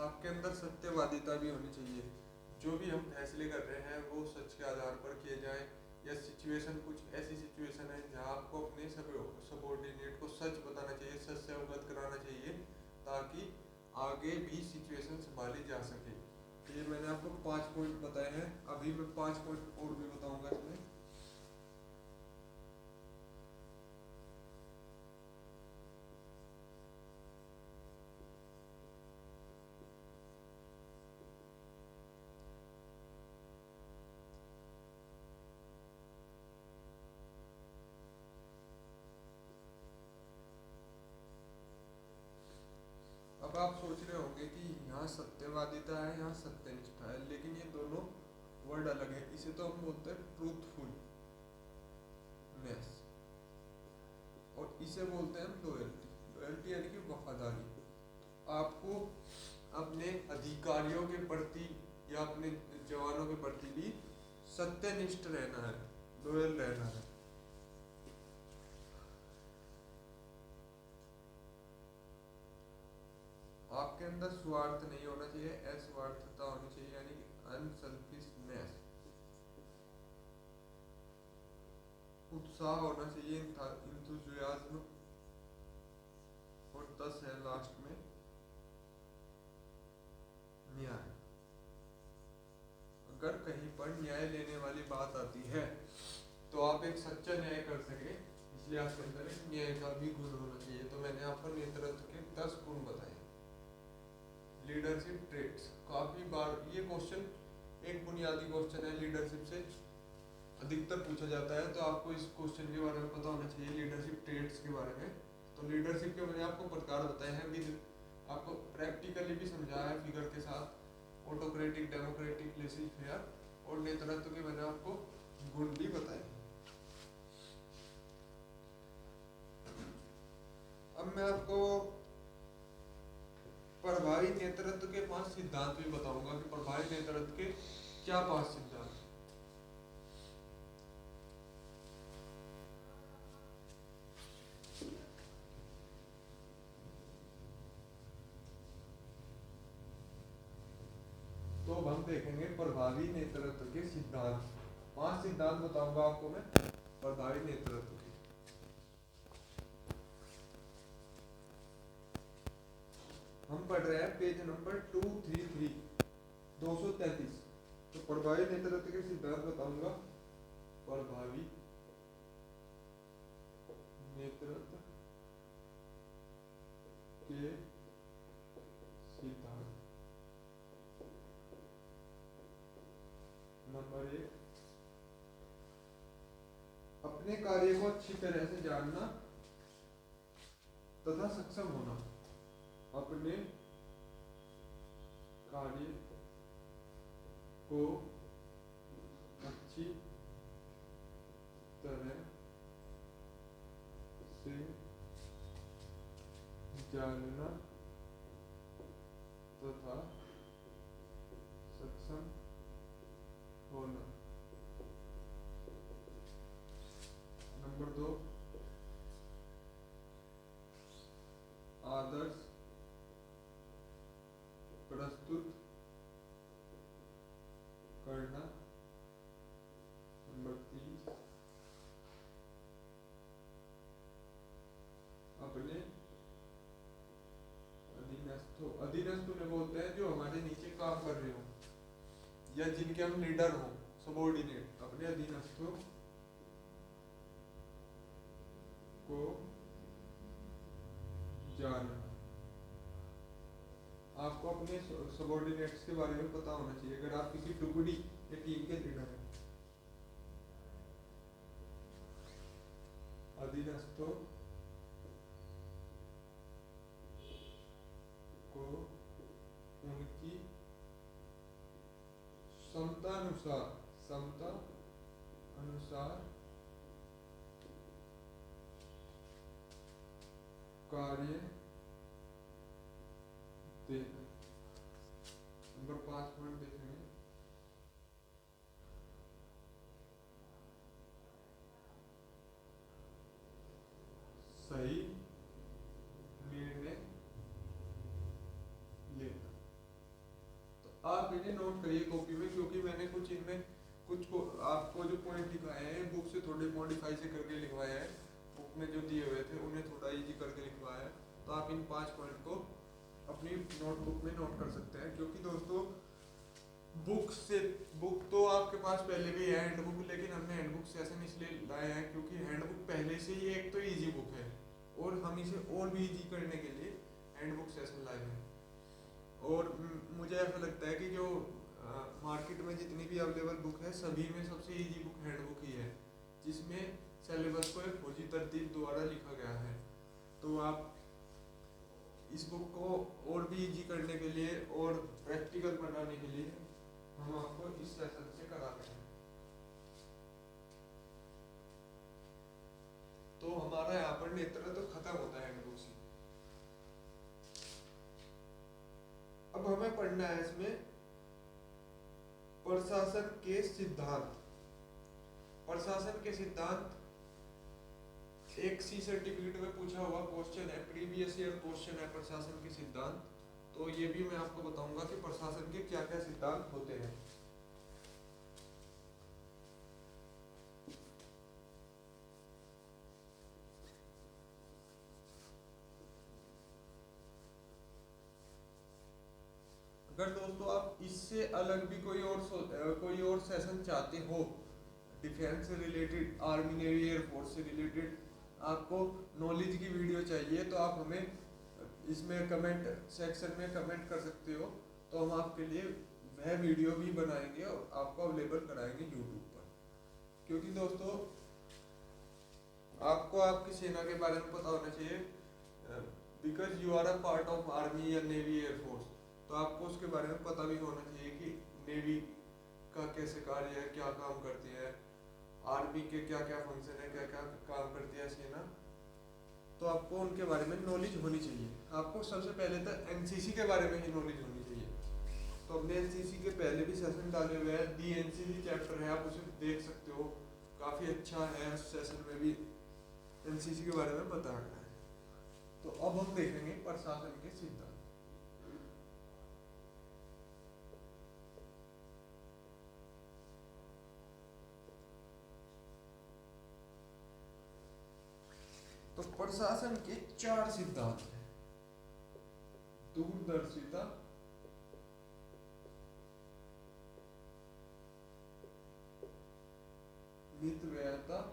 आपके अंदर सत्यवादिता भी होनी चाहिए। जो भी हम फैसले कर रहे हैं वो सच के आधार पर किए जाएं, या सिचुएशन कुछ ऐसी सिचुएशन है जहां आपको अपने सबॉर्डिनेट को सच बताना चाहिए, सच से अवगत कराना चाहिए, ताकि आगे भी सिचुएशन संभाली जा सके। तो ये मैंने आपको 5 पॉइंट बताए हैं, अभी मैं 5 पॉइंट और भी बताऊंगा इसमें। अब आप सोच रहे होंगे कि यहाँ सत्यवादिता है, यहाँ सत्यनिष्ठा है, लेकिन ये दोनों वर्ड अलग है। इसे तो हम बोलते हैं ट्रूथफुलनेस और इसे बोलते हैं लॉयल्टी। लॉयल्टी यानी कि वफादारी। आपको अपने अधिकारियों के प्रति या अपने जवानों के प्रति भी सत्यनिष्ठ रहना है, लॉयल रहना है। आपके अंदर स्वार्थ नहीं होना चाहिए, अस्वार्थता होनी चाहिए, यानी कि अनसेल्फिशनेस। उत्साह होना चाहिए, इंथुजियाज्म। और 10 है लास्ट में न्याय। अगर कहीं पर न्याय लेने वाली बात आती है तो आप एक सच्चा न्याय कर सके, इसलिए आपके अंदर एक न्याय का भी गुण होना चाहिए। तो मैंने आपको नेतृत्व के 10 गुण बताए। लीडरशिप ट्रेट्स, काफी बार ये क्वेश्चन एक बुनियादी क्वेश्चन है, लीडरशिप से अधिकतर पूछा जाता है, तो आपको इस क्वेश्चन के बारे में पता होना चाहिए, लीडरशिप ट्रेट्स के बारे में। तो लीडरशिप के मैंने आपको प्रकार बताए हैं, विद आपको प्रैक्टिकली भी समझाया है फिगर के साथ, ऑटोक्रेटिक, डेमोक्रेटिक, लेसी फेयर। और नेतृत्व के मैंने आपको गुण भी बताए। अब मैं आपको प्रभावी नेतृत्व के 5 सिद्धांत भी बताऊंगा कि प्रभावी नेतृत्व के क्या 5 सिद्धांत। तो अब हम देखेंगे प्रभावी नेतृत्व के सिद्धांत। 5 सिद्धांत बताऊंगा आपको मैं प्रभावी नेतृत्व के। हम पढ़ रहे हैं पेज नंबर 233, 233। तो प्रभावी नेतृत्व के सिद्धांत बताऊंगा। प्रभावी नेतृत्व के सिद्धांत। नंबर 1, अपने कार्य को अच्छी तरह से जानना तथा सक्षम होना। अपने कार्य को अच्छी तरह से जानना तथा सक्षम होना। नंबर 2, आदर्श प्रस्तुत करना। नंबर 3, अपने अधीनस्थों, अधीनस्थ उन्हें बोलते हैं जो हमारे नीचे काम कर रहे हो या जिनके हम लीडर हो, सबॉर्डिनेट। अपने अधीनस्थों को जानना। आपको अपने सबॉर्डिनेट्स के बारे में पता होना चाहिए अगर आप किसी टुकड़ी या टीम के लीडर हैं। अधीनस्थों को उनकी क्षमता अनुसार कार्य देना। नंबर 5 पॉइंट देखेंगे। सही निर्णय लेना। तो आप इन्हें नोट करिए कॉपी में, क्योंकि मैंने कुछ इनमें कुछ को आपको जो पॉइंट लिखवाए हैं बुक से थोड़े मॉडिफाई से करके लिखवाए हैं। बुक में जो दिए हुए थे उन्हें थोड़ा इजी करके लिखवाया है। तो आप इन 5 पॉइंट को अपनी नोटबुक में नोट कर सकते हैं। क्योंकि दोस्तों बुक तो आपके पास पहले भी है हैंडबुक, लेकिन हमने हैंडबुक सेशन इसलिए लाए हैं क्योंकि हैंडबुक पहले से ही एक तो इजी बुक है और हम इसे और भी इजी करने के लिए हैंडबुक सेशन लाए हैं। और मुझे ऐसा लगता है कि जो मार्केट में जितनी भी अवेलेबल बुक है सभी में सबसे इजी बुक हैंडबुक ही है, जिसमें सिलेबस को एक फौजी तरतीब द्वारा लिखा गया है। तो आप इस बुक को और भी इजी करने के लिए और प्रैक्टिकल बनाने के लिए हम आपको इस सेशन से कराते हैं। तो हमारा यहाँ पर नेतृत्व तो खत्म होता है हैंडबुक से। अब हमें पढ़ना है इसमें प्रशासन के सिद्धांत। प्रशासन के सिद्धांत एक सी सर्टिफिकेट में पूछा हुआ क्वेश्चन है, प्रीवियस ईयर क्वेश्चन है प्रशासन के सिद्धांत। तो ये भी मैं आपको बताऊंगा कि प्रशासन के क्या क्या सिद्धांत होते हैं। अगर दोस्तों आप इससे अलग भी कोई और सेशन चाहते हो, डिफेंस से रिलेटेड, आर्मी नेवी एयरफोर्स से रिलेटेड आपको नॉलेज की वीडियो चाहिए, तो आप हमें इसमें कमेंट सेक्शन में कमेंट कर सकते हो। तो हम आपके लिए वह वीडियो भी बनाएंगे और आपको अवेलेबल कराएंगे यूट्यूब पर। क्योंकि दोस्तों आपको आपकी सेना के बारे में पता होना चाहिए, because you are a part of army या नेवी एयरफोर्स। तो आपको उसके बारे में पता भी होना चाहिए कि नेवी का कैसे कार्य है, क्या काम करती है, आर्मी के क्या क्या फंक्शन है, क्या क्या काम करती है सेना। तो आपको उनके बारे में नॉलेज होनी चाहिए। आपको सबसे पहले तो एनसीसी के बारे में ही नॉलेज होनी चाहिए। तो हमने एनसीसी के पहले भी सेशन डाले हुए हैं, दी एनसीसी चैप्टर है, आप उसे देख सकते हो, काफ़ी अच्छा है। उस सेशन में भी एनसीसी के बारे में बताया गया है। तो अब हम देखेंगे प्रशासन के सिद्धांत। तो प्रशासन के 4 सिद्धांत हैं। दूरदर्शिता, मितव्ययता,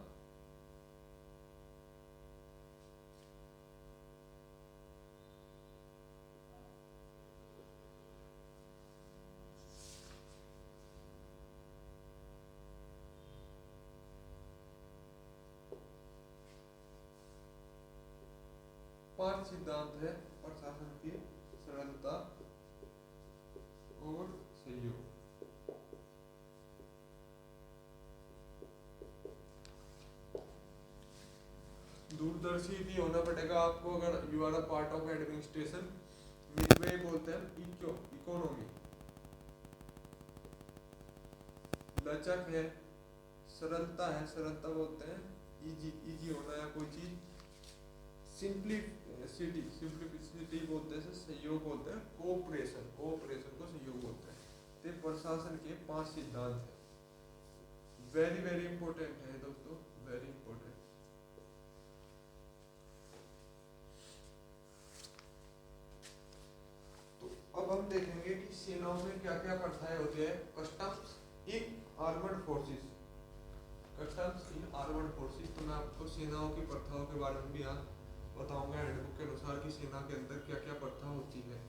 पांच सिद्धांत है प्रशासन की सरलता और सहयोग। दूरदर्शी भी होना पड़ेगा आपको अगर you are a part of administration. Midway बोलते हैं इकोनॉमी। लचक है, सरलता है, सरलता बोलते हैं इजी, इजी होना या कोई चीज। सिंप्लिसिटी बोलते हैं, सहयोग बोलते हैं, कोऑपरेशन, कोऑपरेशन को सहयोग बोलते हैं। तो प्रशासन के 5 सिद्धांत हैं। वेरी वेरी इंपॉर्टेंट है दोस्तों, वेरी इंपॉर्टेंट। तो अब हम देखेंगे कि सेनाओं में क्या क्या प्रथाएं होती है। कस्टम्स इन आर्मर्ड फोर्सेस, कस्टम्स इन आर्मर्ड फोर्सेस। तो मैं आपको सेनाओं की प्रथाओं के बारे में भी यहाँ बताऊंगा हैंडबुक के अनुसार कि सेना के अंदर क्या क्या प्रथा होती है।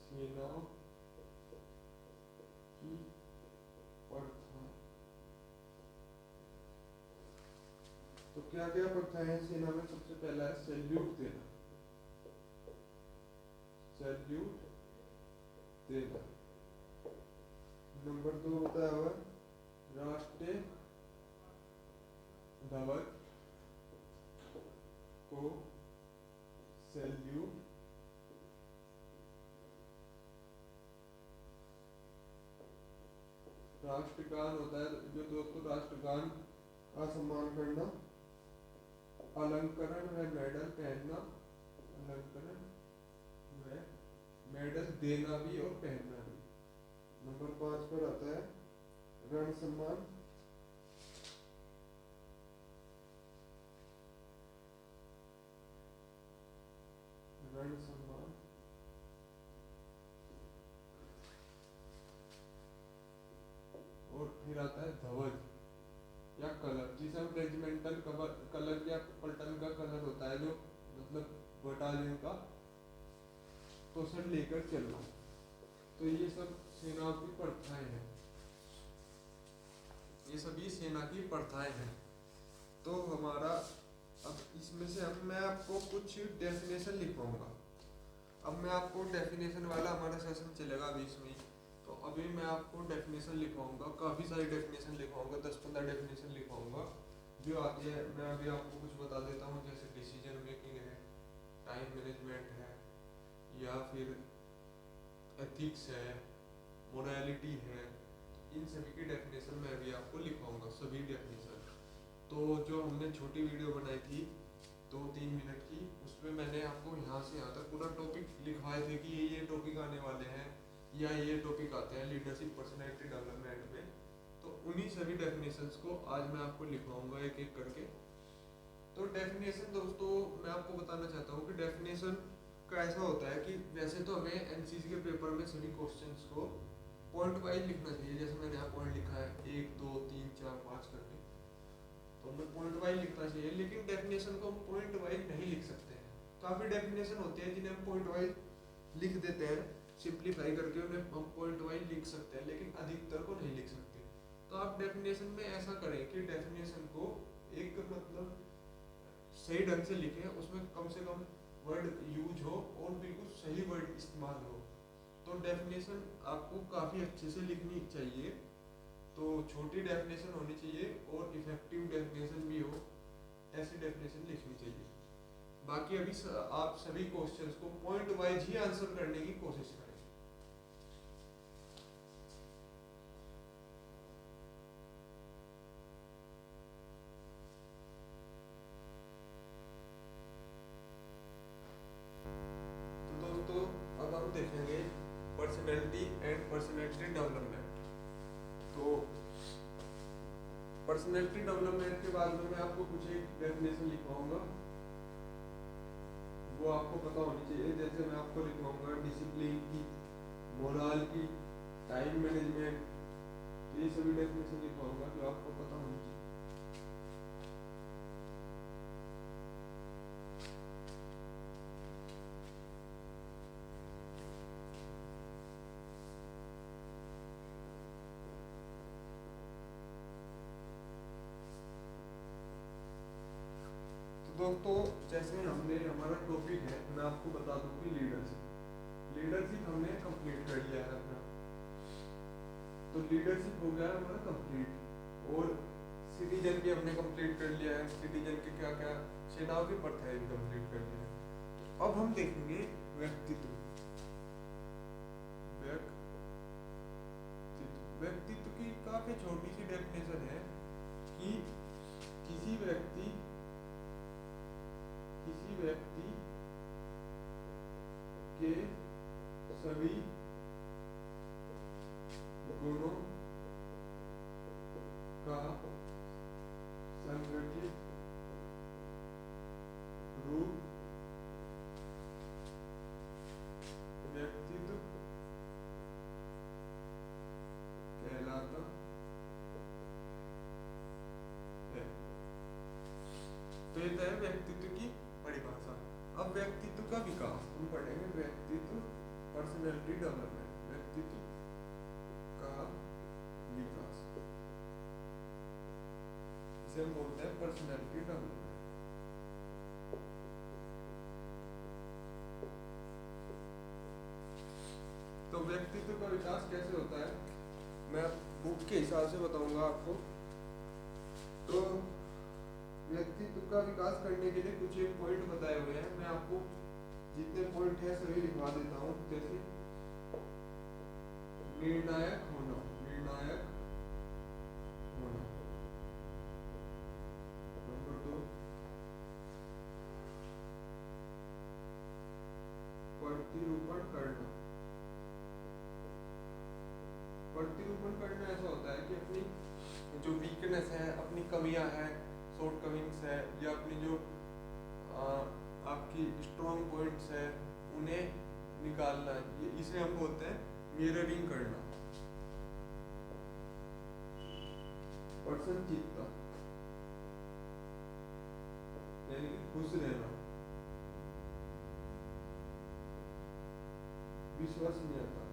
सेनाओं की प्रथा, तो क्या क्या प्रथाएं हैं सेना में। सबसे पहला है सैल्यूट देना, सैल्यूट देना। नंबर 2 होता है राष्ट्रीय ध्वज को सैल्यूट राष्ट्रगान होता है जो दोस्तों राष्ट्रगान का सम्मान करना। अलंकरण व मेडल पहनना, अलंकरण व मेडल देना भी और पहनना भी। नंबर 5 पर आता है रण सम्मान, रण सम्मान। और फिर आता है ध्वज या कलर, जिसे हम रेजिमेंटल कलर या पलटन का कलर होता है, जो मतलब बटालियन का तोषण लेकर चलना। तो ये सब सेना की प्रथाएं हैं, ये सभी सेना की प्रथाएं हैं। तो हमारा अब इसमें से मैं आपको कुछ डेफिनेशन लिखवाऊंगा। अब मैं आपको डेफिनेशन वाला हमारा सेशन चलेगा 20 में, तो तो अभी मैं आपको डेफिनेशन लिखवाऊंगा, काफ़ी सारी डेफिनेशन लिखवाऊंगा, 10-15 डेफिनेशन लिखवाऊंगा जो आती है। मैं अभी आपको कुछ बता देता हूँ, जैसे डिसीजन मेकिंग है, टाइम मैनेजमेंट है, या फिर एथिक्स है, मोरालिटी है। इन सभी की डेफिनेशन मैं अभी आपको लिखवाऊंगा, सभी डेफिनेशन। तो जो हमने छोटी वीडियो बनाई थी 2-3 मिनट की, उसमें मैंने आपको यहाँ से यहाँ तक पूरा टॉपिक लिखवाए थे कि ये टॉपिक आने वाले हैं या ये टॉपिक आते हैं लीडरशिप पर्सनैलिटी डेवलपमेंट में। तो उन्हीं सभी डेफिनेशंस को आज मैं आपको लिखवाऊंगा एक एक करके। तो डेफिनेशन दोस्तों मैं आपको बताना चाहता हूँ कि डेफिनेशन का ऐसा होता है कि वैसे तो हमें एनसीसी के पेपर में सभी क्वेश्चंस को पॉइंट वाइज लिखना चाहिए, जैसे मैंने यहाँ पॉइंट लिखा है 1 2 3 4 5 करके, तो हमें पॉइंट वाइज लिखना चाहिए। लेकिन डेफिनेशन को हम पॉइंट वाइज नहीं लिख सकते हैं। काफ़ी डेफिनेशन होते हैं जिन्हें हम पॉइंट वाइज लिख देते हैं, सिंप्लीफाई करके उन्हें हम पॉइंट वाइज लिख सकते हैं, लेकिन अधिकतर को नहीं लिख सकते। तो आप डेफिनेशन में ऐसा करें कि डेफिनेशन को एक मतलब सही ढंग से लिखें, उसमें कम से कम वर्ड यूज हो और बिल्कुल सही वर्ड इस्तेमाल हो। तो डेफिनेशन आपको काफ़ी अच्छे से लिखनी चाहिए। तो छोटी डेफिनेशन होनी चाहिए और इफेक्टिव डेफिनेशन भी हो, ऐसी डेफिनेशन लिखनी चाहिए। बाकी अभी आप सभी क्वेश्चंस को पॉइंट वाइज ही आंसर करने की कोशिश करें। तो दोस्तों अब हम देखेंगे पर्सनैलिटी एंड पर्सनैलिटी डेवलपमेंट। तो पर्सनैलिटी डेवलपमेंट के बाद में मैं आपको कुछ एक डेफिनेशन लिखवाऊंगा, वो आपको पता होनी चाहिए। जैसे मैं आपको लिखवाऊंगा डिसिप्लिन की, मोरल की, टाइम मैनेजमेंट, ये सभी डेफिनेशन लिखवाऊंगा जो आपको पता होनी चाहिए। तो दोस्तों जैसे हमने हमारा टॉपिक है, मैं आपको बता दूं कि लीडरशिप हमने कंप्लीट कर लिया है अपना। तो लीडरशिप हो गया हमारा कंप्लीट, और सिटीजन भी हमने कंप्लीट कर लिया है। सिटीजन के क्या क्या सेनाओं की प्रथाएं भी कंप्लीट कर लिया है। तो अब हम देखेंगे व्यक्तित्व। व्यक्तित्व की काफी छोटी सी डेफिनेशन है कि किसी व्यक्ति के सभी गुणों का संगठित रूप व्यक्तित्व कहलाता है। तो ये है व्यक्तित्व की परिभाषा। अब व्यक्तित्व का विकास हम पढ़ेंगे, व्यक्तित्व पर्सनैलिटी डेवलपमेंट, व्यक्तित्व का विकास, इसे हम बोलते हैं पर्सनैलिटी डेवलपमेंट। तो व्यक्तित्व का विकास कैसे होता है मैं बुक के हिसाब से बताऊंगा आपको। तो व्यक्तित्व का विकास करने के लिए कुछ एक पॉइंट बताए हुए हैं, मैं आपको जितने पॉइंट है सभी लिखवा देता हूँ। जैसे निर्णायक होना, नंबर 2 प्रतिरूपण करना। प्रतिरूपण करना ऐसा होता है कि अपनी जो वीकनेस है, अपनी कमियां हैं, शॉर्ट कमिंग्स है, या अपनी जो आपकी स्ट्रॉन्ग पॉइंट्स है उन्हें निकालना, ये इसे हम बोलते हैं मिररिंग करना। प्रसन्नचित्ता यानी कि खुश रहना। विश्वसनीयता,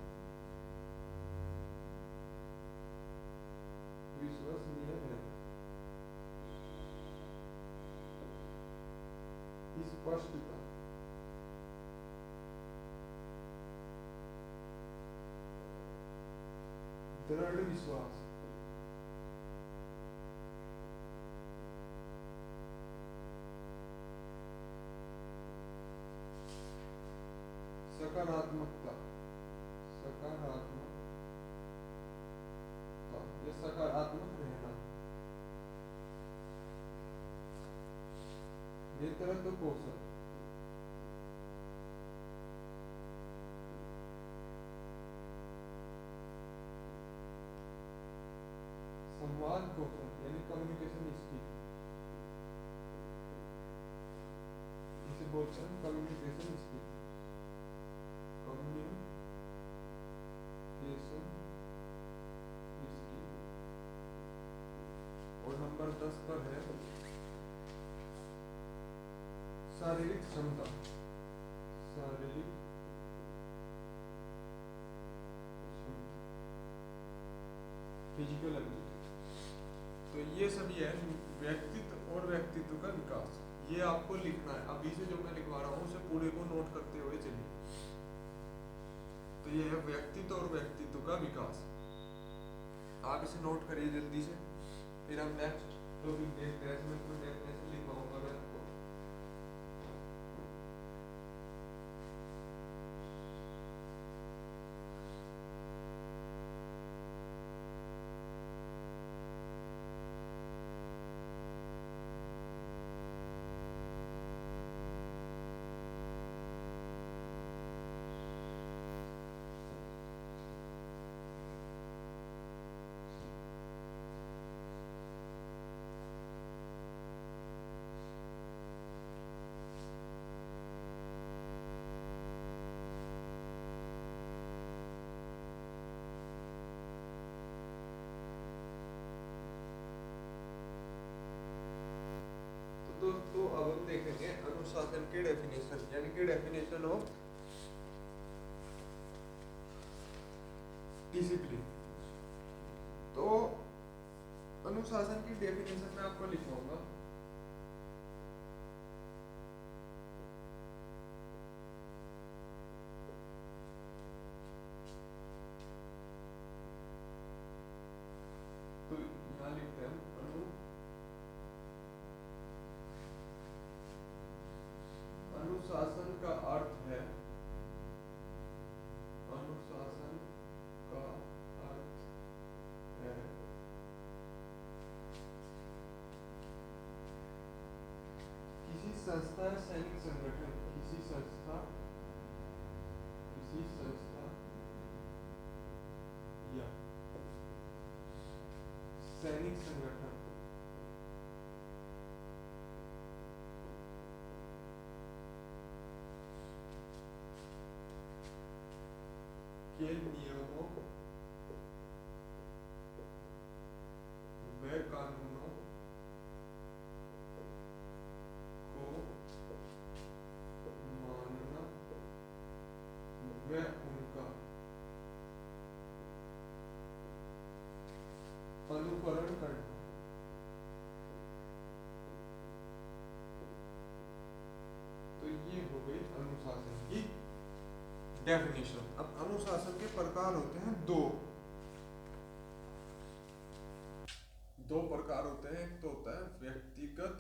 विश्वसनीय है। स्पष्टता, दृढ़ विश्वास, सकारात्मकता, सकारात्मकता या सकारात्मक रहना, नेतृत्व कौशल, संवाद कौशल यानी कम्युनिकेशन स्किल, इसे बोलते हैं कम्युनिकेशन स्किल, कम्युनिकेशन स्किल। और नंबर 10 पर है शारीरिक क्षमता, शारीरिक फिजिकल एबिलिटी। तो ये सभी है व्यक्तित्व और व्यक्तित्व का विकास। ये आपको लिखना है, अभी से जो मैं लिखवा रहा हूँ उसे पूरे को नोट करते हुए चलिए। तो ये है व्यक्तित्व और व्यक्तित्व का विकास। आप इसे नोट करिए जल्दी से, फिर हम नेक्स्ट टॉपिक देखते हैं। इसमें कोई डेफिनेशन लिखवाऊंगा मैं आपको। दोस्तों अब हम देखेंगे अनुशासन के डेफिनेशन, यानी कि डेफिनेशन ऑफ डिसिप्लिन। तो अनुशासन की डेफिनेशन मैं आपको लिखवाऊंगा। तो यहाँ लिखते हैं अनुशासन का अर्थ है, अनुशासन का अर्थ है किसी संस्था या सैनिक संगठन, किसी संस्था या सैनिक संगठन के नियमों व कानूनों को मानना व उनका अनुकरण करना। तो ये हो गई अनुशासन की डेफिनेशन। अब अनुशासन के प्रकार होते हैं दो प्रकार होते हैं। एक तो होता है व्यक्तिगत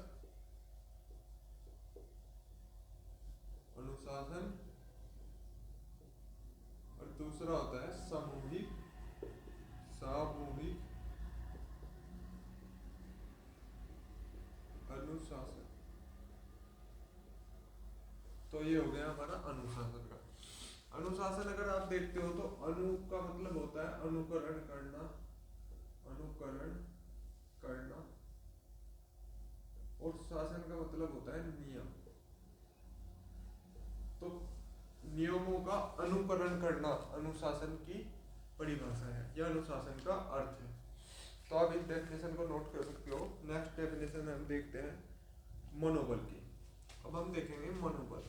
अनुशासन और दूसरा होता है सामूहिक अनुशासन। तो ये हो गया हमारा अनुशासन का। अनुशासन अगर आप देखते हो तो अनु का मतलब होता है अनुकरण करना और शासन का मतलब होता है नियम। तो नियमों का अनुकरण करना अनुशासन की परिभाषा है, यह अनुशासन का अर्थ है। तो आप इस डेफिनेशन को नोट कर सकते हो। नेक्स्ट डेफिनेशन हम देखते हैं मनोबल की। अब हम देखेंगे मनोबल।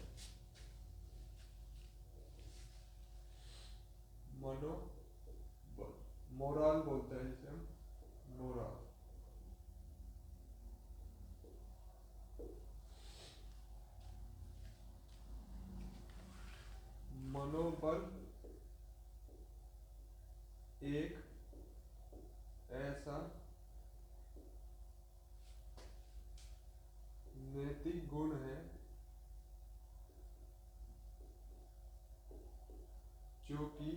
मोराल बोलते हैं इसे हम, मोराल। मनोबल एक नैतिक गुण है जो कि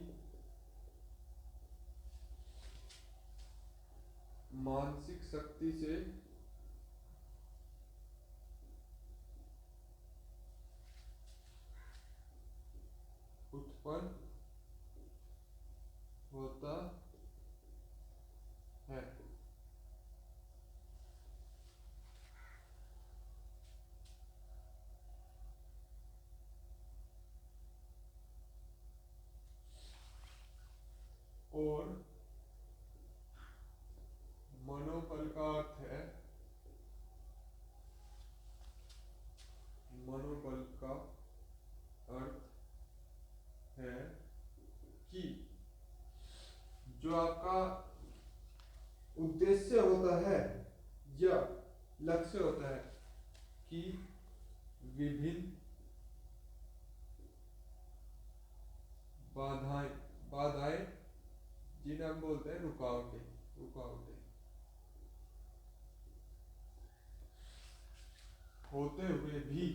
मानसिक शक्ति से उत्पन्न होता है। और मनोबल का अर्थ है, मनोबल का अर्थ है कि जो आपका उद्देश्य होता है या लक्ष्य होता है कि विभिन्न बाधाएं बाधाएं जिन्हें हम बोलते हैं रुकावटें रुकावटें होते हुए भी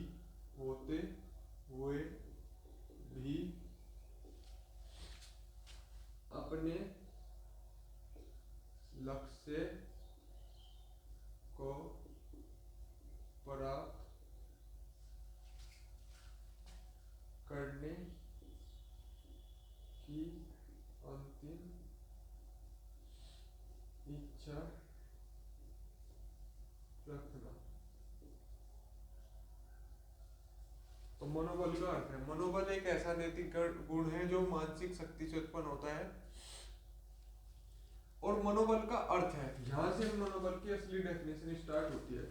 अपने लक्ष्य को प्राप्त करने की अंतिम इच्छा रखना। तो मनोबल का अर्थ है, मनोबल एक ऐसा नैतिक गुण है जो मानसिक शक्ति से उत्पन्न होता है। और मनोबल का अर्थ है, यहां से मनोबल की असली डेफिनेशन स्टार्ट होती है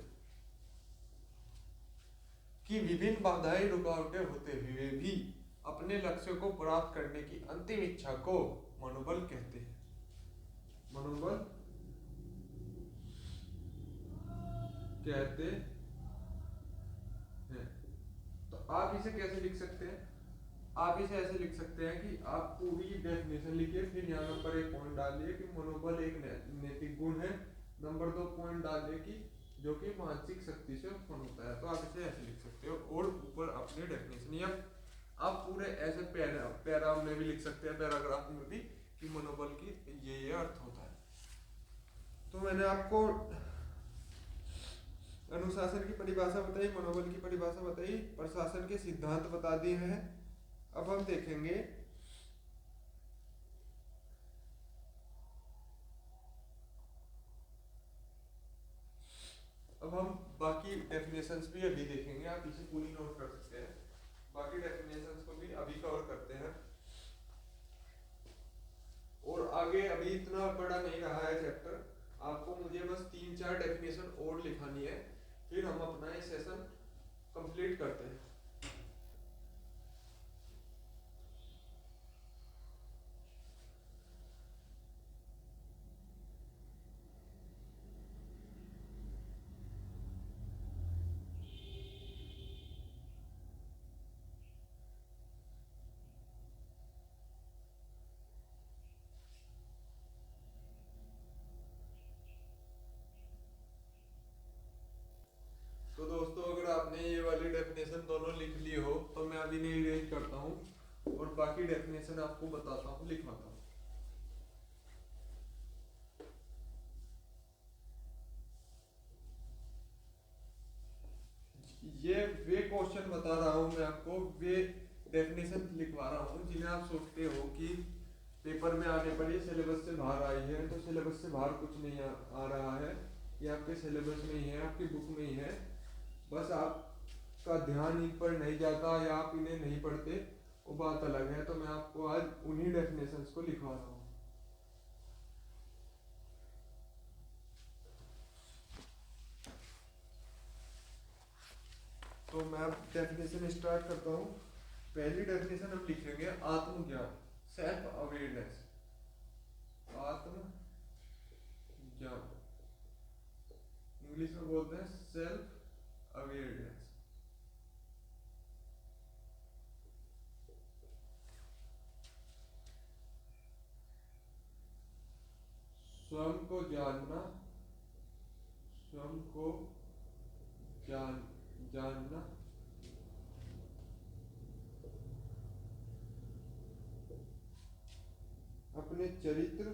कि विभिन्न बाधाएं रुकावटें होते हुए भी अपने लक्ष्य को प्राप्त करने की अंतिम इच्छा को मनोबल कहते हैं। मनोबल कहते हैं। तो आप इसे कैसे लिख सकते हैं? आप इसे ऐसे लिख सकते हैं कि आप पूरी डेफिनेशन लिखिए, फिर यहाँ नंबर 1 पॉइंट डालिए कि मनोबल एक नैतिक गुण है, नंबर 2 पॉइंट डालिए कि जो कि मानसिक शक्ति से उत्पन्न होता है। तो आप इसे ऐसे लिख सकते हो और ऊपर अपनी डेफिनेशन, या आप पूरे ऐसे पैरा में भी लिख सकते हैं, पैराग्राफ में भी, कि मनोबल की ये अर्थ होता है। तो मैंने आपको अनुशासन की परिभाषा बताई, मनोबल की परिभाषा बताई, प्रशासन के सिद्धांत बता दिए हैं। अब हम देखेंगे अब हम बाकी डेफिनेशंस भी अभी देखेंगे, आप इसे पूरी नोट कर सकते हैं। बाकी डेफिनेशंस को भी अभी कवर करते हैं। और आगे अभी इतना बड़ा नहीं रहा है चैप्टर, आपको मुझे बस 3-4 डेफिनेशन और लिखानी है, फिर हम अपना ये सेशन कंप्लीट करते हैं। तो दोस्तों, अगर आपने ये वाली डेफिनेशन दोनों लिख ली हो तो मैं अभी नहीं रीड करता हूँ और बाकी डेफिनेशन आपको बताता हूँ, लिखवाता हूँ। ये वे क्वेश्चन बता रहा हूँ मैं आपको, वे डेफिनेशन लिखवा रहा हूँ जिन्हें आप सोचते हो कि पेपर में आने पर ये सिलेबस से बाहर आई है। तो सिलेबस से बाहर कुछ नहीं आ रहा है, ये आपके सिलेबस में ही है, आपकी बुक में ही है, बस आपका ध्यान इन पर नहीं जाता या आप इन्हें नहीं पढ़ते, वो बात अलग है। तो मैं आपको आज उन्हीं डेफिनेशंस को लिखवा रहा हूँ। तो मैं अब डेफिनेशन स्टार्ट करता हूँ। पहली डेफिनेशन हम लिखेंगे आत्मज्ञान, सेल्फ अवेयरनेस। आत्मज्ञान इंग्लिश में बोलते हैं सेल्फ अवेयरनेस। स्वयं को जानना, स्वयं को जानना, अपने चरित्र,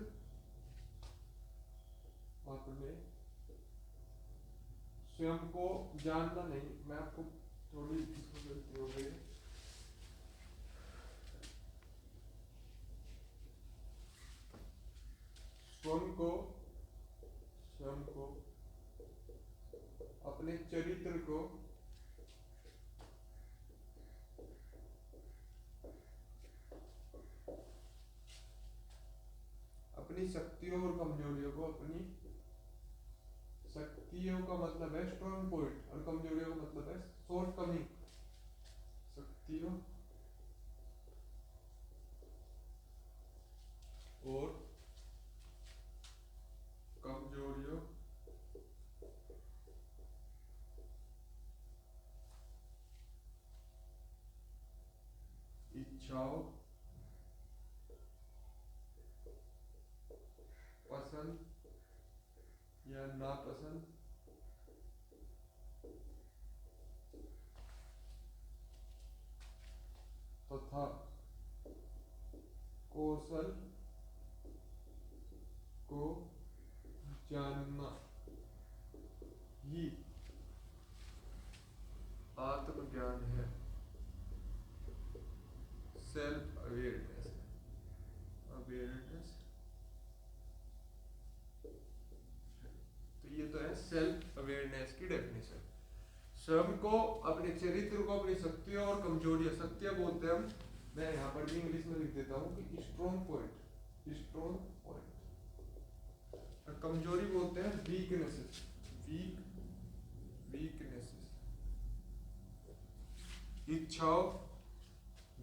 अपने स्वयं को जानना नहीं, मैं आपको थोड़ी इसको गलती हो गई, स्वयं को अपने चरित्र को अपनी शक्तियों और कमजोरियों को, अपनी शक्तियों का मतलब है स्ट्रॉन्ग पॉइंट और कमजोरियों का मतलब है शॉर्ट कमिंग, शक्तियों और कमजोरियों इच्छाओं, पसंद या नापसंद तथा कौशल को जानना ही आत्मज्ञान है, सेल्फ अवेयरनेस, अवेयरनेस। तो ये तो है सेल्फ अवेयरनेस की डेफिनेशन। स्वयं को, अपने चरित्र को, अपनी शक्तियों और कमजोरियां, शक्तियां बोलते हैं हम, मैं यहाँ पर भी इंग्लिश में लिख देता हूँ कि स्ट्रॉन्ग पॉइंट, स्ट्रॉन्ग पॉइंट, और कमजोरी बोलते हैं वीकनेसेस, वीकनेसेस, इच्छाओं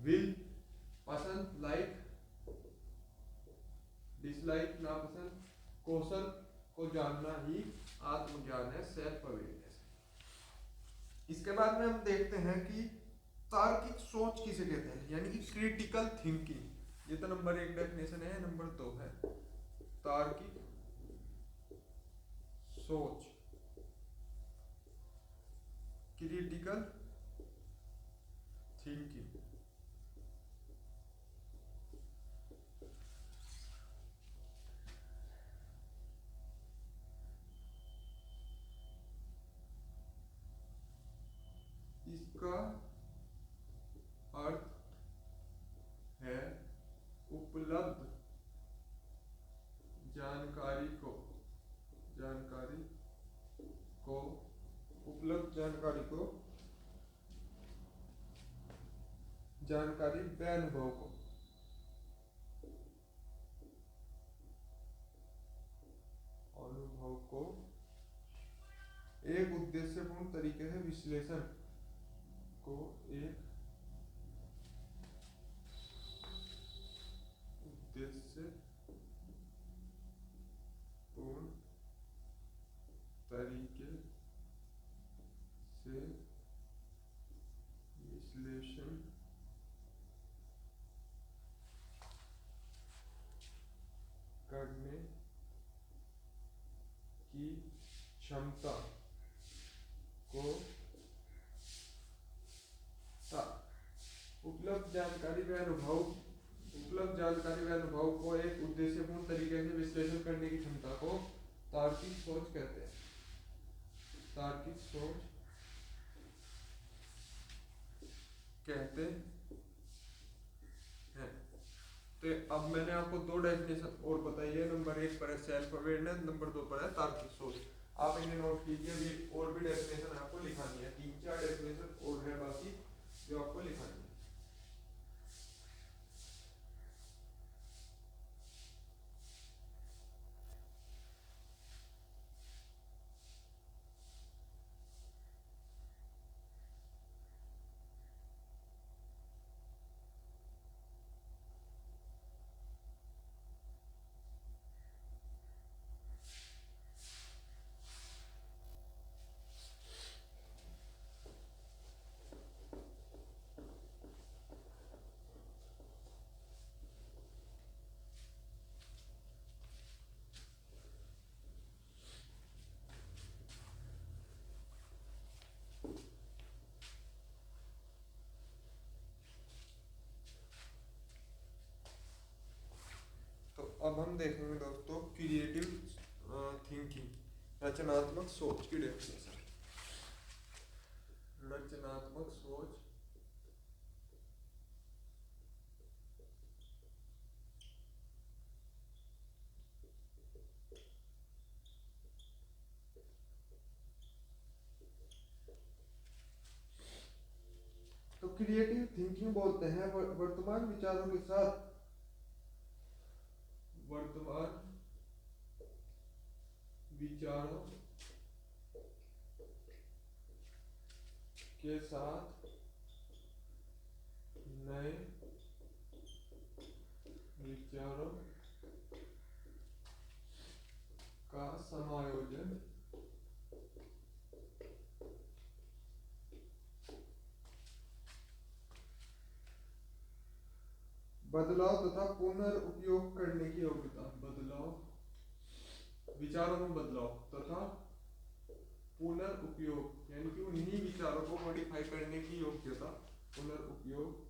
विल, पसंद लाइक, डिसलाइक नापसंद, कौशल को जानना ही आत्मज्ञान है, सेल्फ अवेयरनेस। इसके बाद में हम देखते हैं कि तार्किक सोच किसे कहते हैं, यानी कि क्रिटिकल थिंकिंग। ये तो नंबर 1 डेफिनेशन है, नंबर 2 है तार्किक सोच, क्रिटिकल थिंकिंग। इसका अर्थ है उपलब्ध जानकारी को, उपलब्ध जानकारी को, जानकारी व अनुभव को, एक उद्देश्यपूर्ण तरीके से विश्लेषण को, एक उद्देश्यपूर्ण तरीके से विश्लेषण करने की क्षमता को, उपलब्ध जानकारी व अनुभव को एक उद्देश्यपूर्ण तरीके से विश्लेषण करने की क्षमता को तार्किक सोच कहते हैं, तार्किक सोच कहते हैं। तो अब मैंने आपको 2 डेफिनेशन और बताई है, नंबर 1 पर है सेल्फ अवेयरनेस, नंबर 2 पर है तार्किक सोच। आप इन्हें नोट कीजिए, अभी और भी डेफिनेशन आपको लिखानी है, 3-4 डेफिनेशन और है बाकी जो आपको लिखानी है। अब हम देखेंगे दोस्तों क्रिएटिव थिंकिंग, रचनात्मक सोच की डेफिनेशन। रचनात्मक सोच तो क्रिएटिव थिंकिंग बोलते हैं वर्तमान विचारों के साथ नए विचारों का समायोजन बदलाव तथा पुनर्उपयोग करने की योग्यता। विचारों में बदलाव तथा पुनर्उपयोग यानी कि उन्हीं विचारों को मॉडिफाई करने की योग्यता, पुनर्उपयोग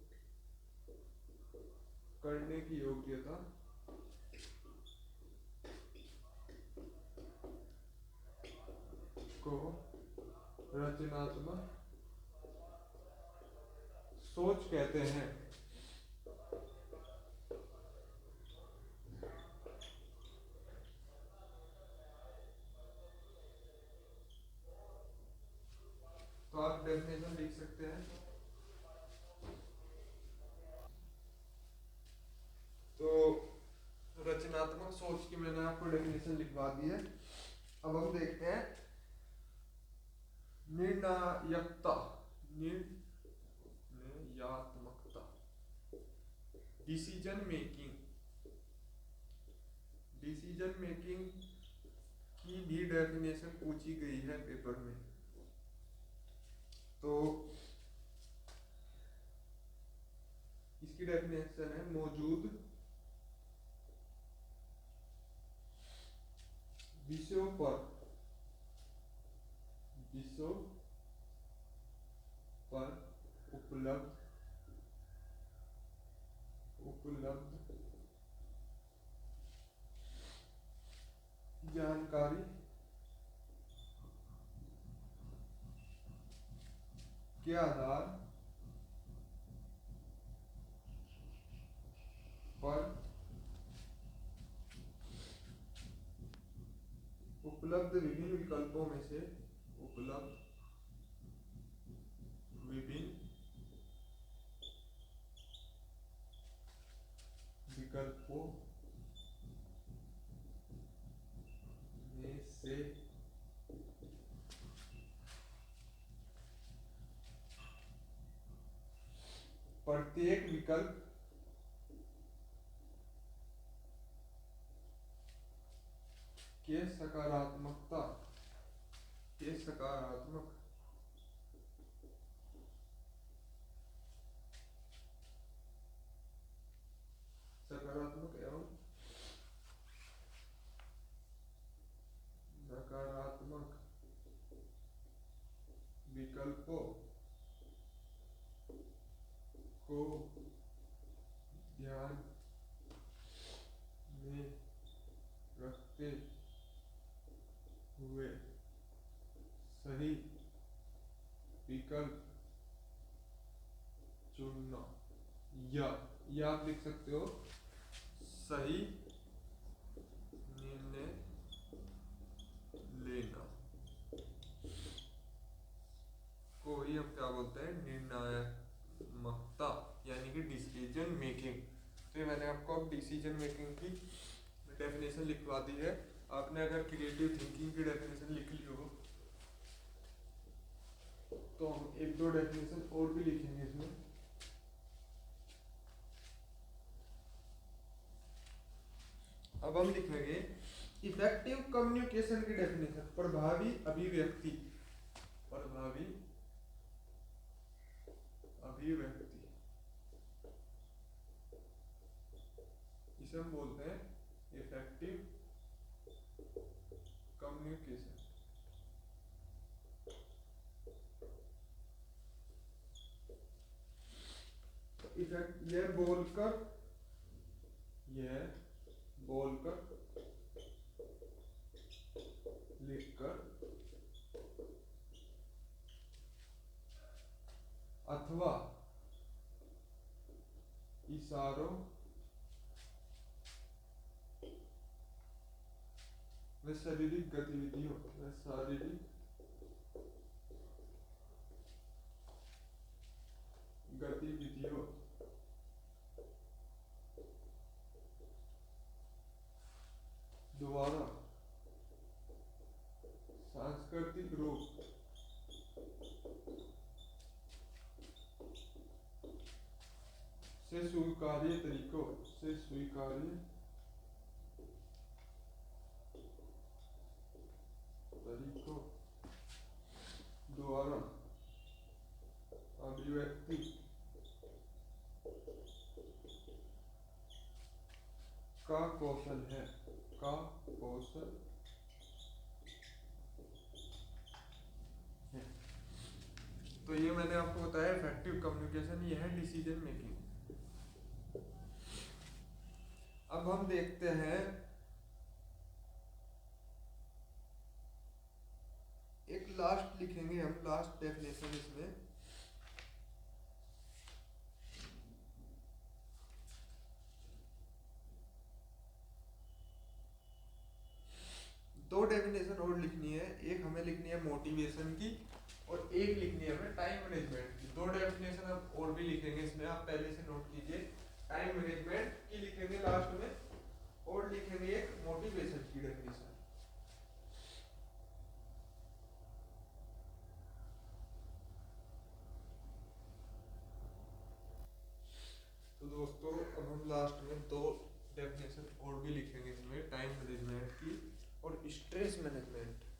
करने की योग्यता को रचनात्मक सोच कहते हैं। तो आप डेफिनेशन लिख सकते हैं। तो रचनात्मक सोच की मैंने आपको डेफिनेशन लिखवा दी है। अब हम देखते हैं निर्णायकता, निर्णयात्मकता, डिसीजन मेकिंग की भी डेफिनेशन पूछी गई है पेपर में। तो इसकी डेफिनेशन है मौजूद विषयों पर उपलब्ध जानकारी के आधार पर उपलब्ध विभिन्न विकल्पों में से प्रत्येक विकल्प के सकारात्मक एवं नकारात्मक विकल्पों को ध्यान में रखते हुए सही विकल्प चुनना, या आप लिख सकते हो सही निर्णय लेना को ही हम क्या बोलते हैं, निर्णायकता यानी कि डिसीजन मेकिंग। तो ये मैंने आपको अब डिसीजन मेकिंग की डेफिनेशन लिखवा दी है। आपने अगर क्रिएटिव थिंकिंग की डेफिनेशन लिख ली हो तो हम एक दो डेफिनेशन और भी लिखेंगे इसमें। अब हम लिखेंगे इफेक्टिव कम्युनिकेशन की डेफिनेशन, प्रभावी अभिव्यक्ति। इसे हम बोलते हैं इफेक्टिव कम्युनिकेशन। इफेक्ट यह बोलकर, लिखकर अथवा इशारों में शारीरिक गतिविधियों द्वारा सांस्कृतिक रूप से स्वीकार्य तरीकों द्वारा अभिव्यक्ति का कौशल है। तो ये मैंने आपको बताया इफेक्टिव कम्युनिकेशन, ये है डिसीजन मेकिंग। अब हम देखते हैं एक लास्ट लिखेंगे हम, लास्ट डेफिनेशन इसमें। दो डेफिनेशन और लिखनी है, एक हमें लिखनी है मोटिवेशन की और एक लिखनी है हमें टाइम मैनेजमेंट की। दो डेफिनेशन हम और भी लिखेंगे इसमें, आप पहले से नोट कीजिए। टाइम मैनेजमेंट की लिखेंगे लास्ट में और लिखेंगे एक मोटिवेशन की डेफिनेशन। तो दोस्तों अब हम लास्ट में दो डेफिनेशन और भी लिखेंगे इसमें, टाइम मैनेजमेंट की और स्ट्रेस मैनेजमेंट।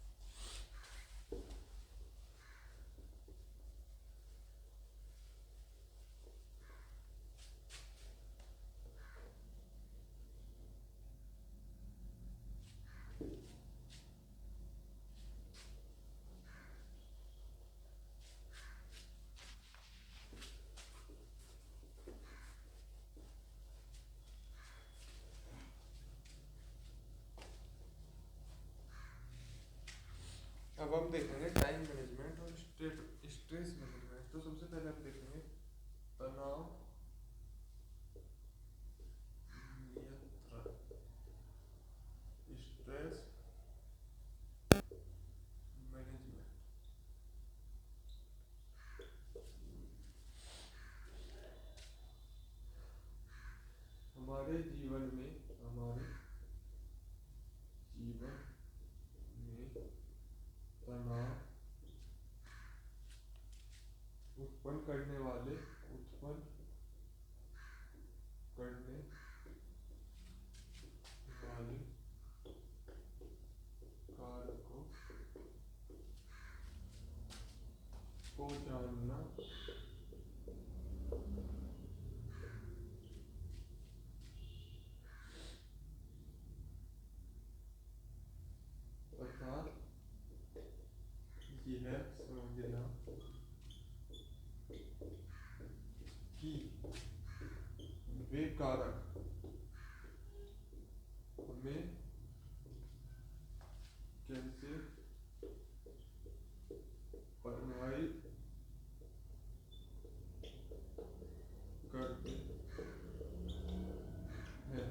अब हम देखेंगे टाइम मैनेजमेंट और स्ट्रेस मैनेजमेंट। तो सबसे पहले हम देखेंगे तनाव नियंत्रण, स्ट्रेस मैनेजमेंट। हमारे जीवन में तनाव उत्पन्न करने वाले कारकों को जानना तथा यह समझना कि वे कारक हमें कैसे प्रभावित करते हैं,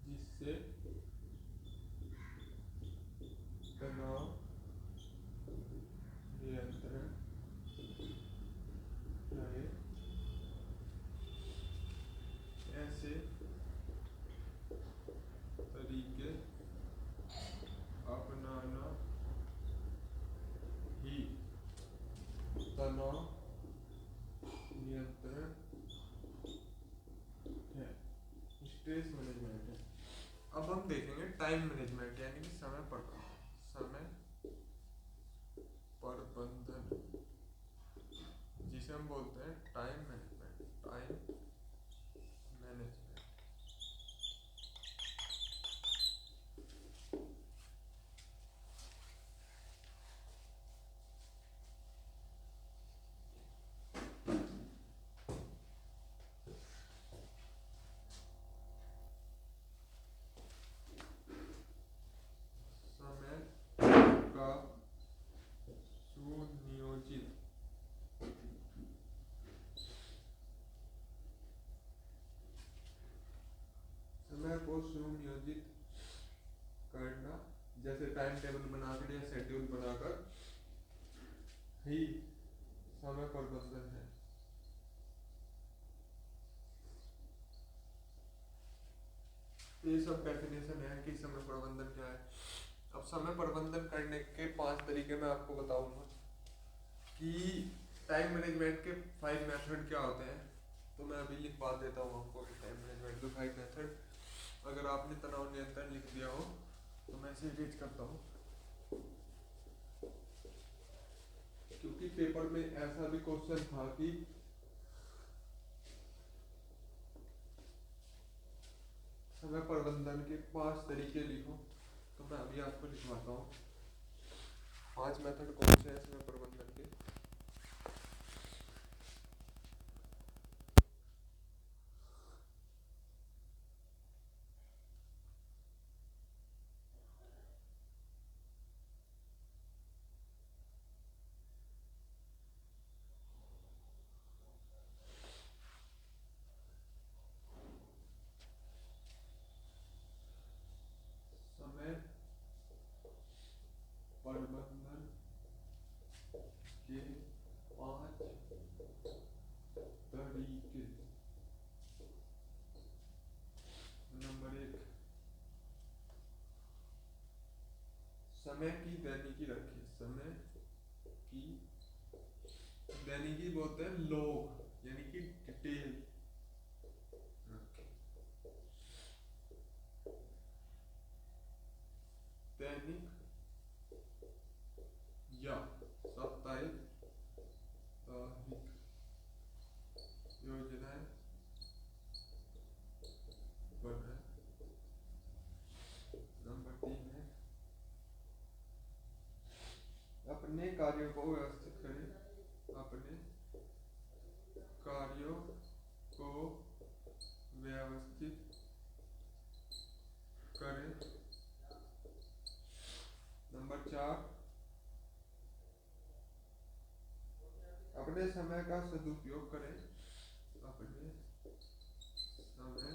जिससे तनाव नियंत्रण रहे। ऐसे तरीके अपनाना ही तनाव नियंत्रण है, स्ट्रेस मैनेजमेंट है। अब हम देखेंगे टाइम मैनेजमेंट, यानी कि समय प्रबंधन, जिसे हम बोलते हैं टाइम मैनेजमेंट। को सुनियोजित करना, जैसे टाइम टेबल बनाकर या शेड्यूल बनाकर ही समय प्रबंधन है। ये सब डेफिनेशन है कि समय प्रबंधन क्या है। अब समय प्रबंधन करने के 5 तरीके मैं आपको बताऊंगा कि टाइम मैनेजमेंट के 5 मेथड क्या होते हैं। तो मैं अभी लिखवा देता हूँ आपको कि टाइम मैनेजमेंट के 5 मेथड। अगर आपने तनाव नियंत्रण लिख दिया हो तो मैं इसे रीच करता हूँ, क्योंकि पेपर में ऐसा भी क्वेश्चन था कि समय प्रबंधन के 5 तरीके लिखो। तो मैं अभी आपको लिखवाता हूँ 5 मेथड कौन से हैं समय प्रबंधन के। समय प्रबंधन के 5 तरीके। नंबर 1, समय की दैनिकी रखिए। समय की दैनिकी बोलते हैं लॉग, यानी कि डिटेल रखें। दैनिक या साप्ताहिक योजनाएं बनाएं। नंबर 3 है अपने कार्यों को व्यवस्थित करें। अपने कार्यों को व्यवस्थित करें। नंबर 4, अपने समय का सदुपयोग करें। अपने समय